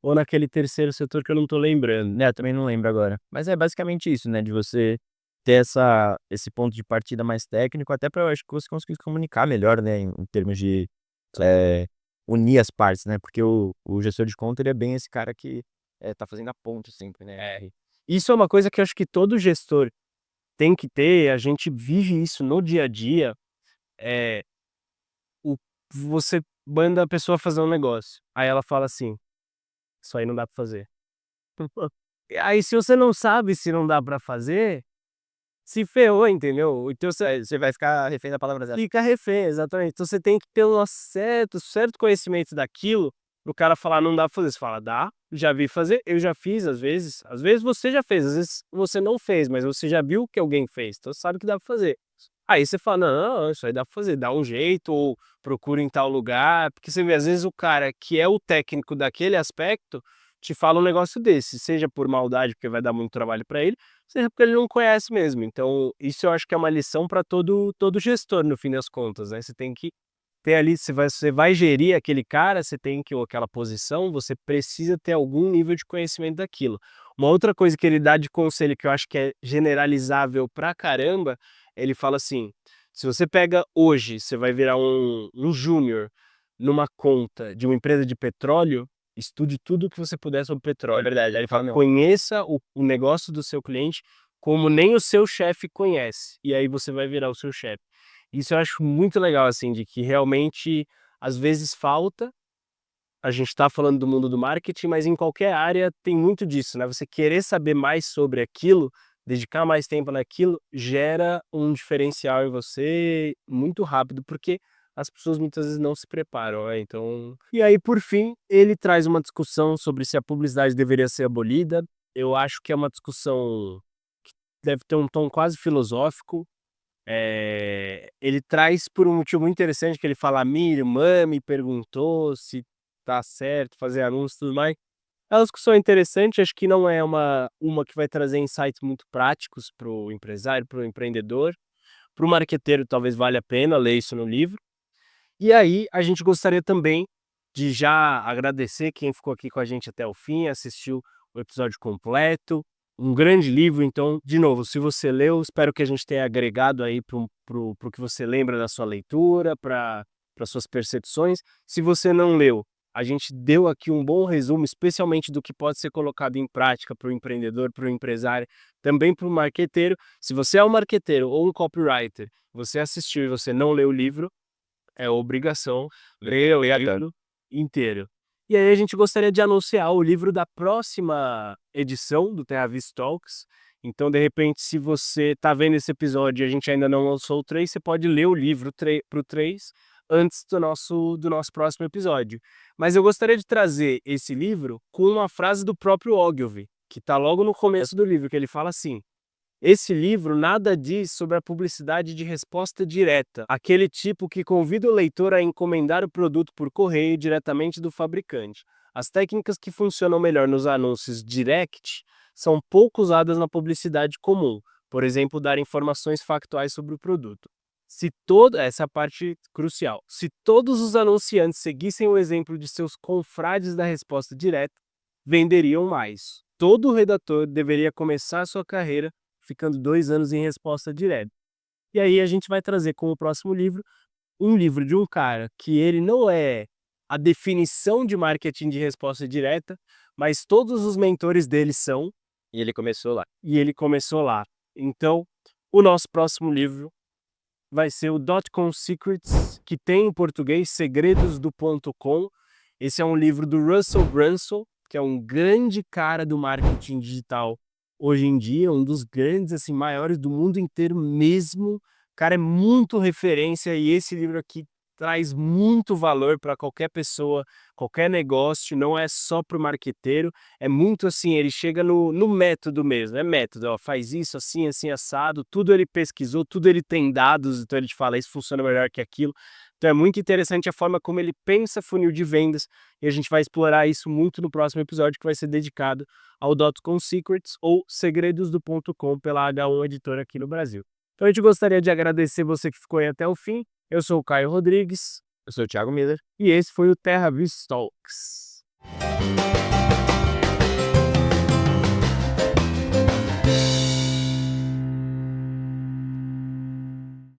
ou naquele terceiro setor que eu não tô lembrando. Né, eu também não lembro agora. Mas é basicamente isso, né, de você ter esse ponto de partida mais técnico, até pra eu acho que você conseguir se comunicar melhor, né, em termos de, eh, unir as partes, né, porque o gestor de conta ele é bem esse cara que, tá fazendo a ponte sempre, né, É. Isso é uma coisa que eu acho que todo gestor tem que ter, a gente vive isso no dia a dia, é o você manda a pessoa fazer um negócio, aí ela fala assim: "Isso aí não dá pra fazer". Aí se você não sabe se não dá pra fazer, se ferrou, entendeu? Então você vai ficar refém da palavra dela. fica refém, exatamente. Então você tem que ter um certo conhecimento daquilo, pro cara falar: "Não dá pra fazer", você fala: "Dá, já vi fazer, eu já fiz às vezes você já fez, às vezes você não fez, mas você já viu que alguém fez, então você sabe que dá pra fazer". Aí você fala: "Não, isso aí dá pra fazer", dá um jeito ou procura em tal lugar, porque você vê, às vezes o cara que é o técnico daquele aspecto, te fala um negócio desse, seja por maldade, porque vai dar muito trabalho pra ele, seja porque ele não conhece mesmo. Então, isso eu acho que é uma lição para todo gestor no fim das contas, né, você tem que ter ali, você vai gerir aquele cara, você tem que ou aquela posição, você precisa ter algum nível de conhecimento daquilo. Uma outra coisa que ele dá de conselho que eu acho que é generalizável pra caramba, ele fala assim: "Se você pega hoje, você vai virar um júnior numa conta de uma empresa de petróleo, estude tudo o que você puder sobre É petróleo". verdade, aí ele fala: "Meu". Conheça o negócio do seu cliente como nem o seu chefe conhece, e aí você vai virar o seu chefe. Isso eu acho muito legal, assim, de que realmente, às vezes falta, a gente está falando do mundo do marketing, mas em qualquer área tem muito disso, né, você querer saber mais sobre aquilo, dedicar mais tempo naquilo, gera um diferencial em você muito rápido, porque as pessoas muitas vezes não se preparam, né, então e aí por fim, ele traz uma discussão sobre se a publicidade deveria ser abolida, eu acho que é uma discussão que deve ter um tom quase filosófico, ele traz por um motivo muito interessante que ele fala: "A minha irmã me perguntou se tá certo fazer anúncio e tudo mais". É uma discussão interessante, acho que não é uma que vai trazer insights muito práticos para o empresário, para o empreendedor. Para o marqueteiro talvez valha a pena ler isso no livro. E aí, a gente gostaria também de já agradecer quem ficou aqui com a gente até o fim, assistiu o episódio completo. Um grande livro, então, de novo, se você leu, espero que a gente tenha agregado aí para o que você lembra da sua leitura, para suas percepções. Se você não leu, a gente deu aqui um bom resumo, especialmente do que pode ser colocado em prática para o empreendedor, para o empresário, também para o marqueteiro. Se você é um marqueteiro ou um copywriter, você assistiu e você não leu o livro, é obrigação ler o livro inteiro. E aí a gente gostaria de anunciar o livro da próxima edição do TerraVis Talks. Então, de repente, se você está vendo esse episódio e a gente ainda não lançou o 3, você pode ler o livro para o 3 antes do nosso próximo episódio. Mas eu gostaria de trazer esse livro com uma frase do próprio Ogilvy, que está logo no começo do livro, que ele fala assim: esse livro nada diz sobre a publicidade de resposta direta, aquele tipo que convida o leitor a encomendar o produto por correio diretamente do fabricante. As técnicas que funcionam melhor nos anúncios direct são pouco usadas na publicidade comum, por exemplo, dar informações factuais sobre o produto. Essa é a parte crucial. Se todos os anunciantes seguissem o exemplo de seus confrades da resposta direta, venderiam mais. Todo redator deveria começar sua carreira ficando 2 anos em resposta direta. E aí a gente vai trazer como próximo livro, um livro de um cara que ele não é a definição de marketing de resposta direta, mas todos os mentores dele são, E ele começou lá. e ele começou lá. Então, o nosso próximo livro vai ser o Dotcom Secrets, que tem em português Segredos do Ponto .com. Esse é um livro do Russell Brunson, que é um grande cara do marketing digital hoje em dia, um dos grandes, assim, maiores do mundo inteiro mesmo. O cara é muito referência e esse livro aqui traz muito valor para qualquer pessoa, qualquer negócio, não é só para o marqueteiro, é muito assim, ele chega no método mesmo, é método, ó, faz isso assim, assim, assado, tudo ele pesquisou, tudo ele tem dados, então ele te fala, isso funciona melhor que aquilo. Então é muito interessante a forma como ele pensa funil de vendas, e a gente vai explorar isso muito no próximo episódio, que vai ser dedicado ao .com Secrets ou Segredos do ponto .com pela H1 Editora aqui no Brasil. Então a gente gostaria de agradecer você que ficou aí até o fim. Eu sou o Caio Rodrigues Eu sou o Thiago Miller. e esse foi o Terra Vista Talks.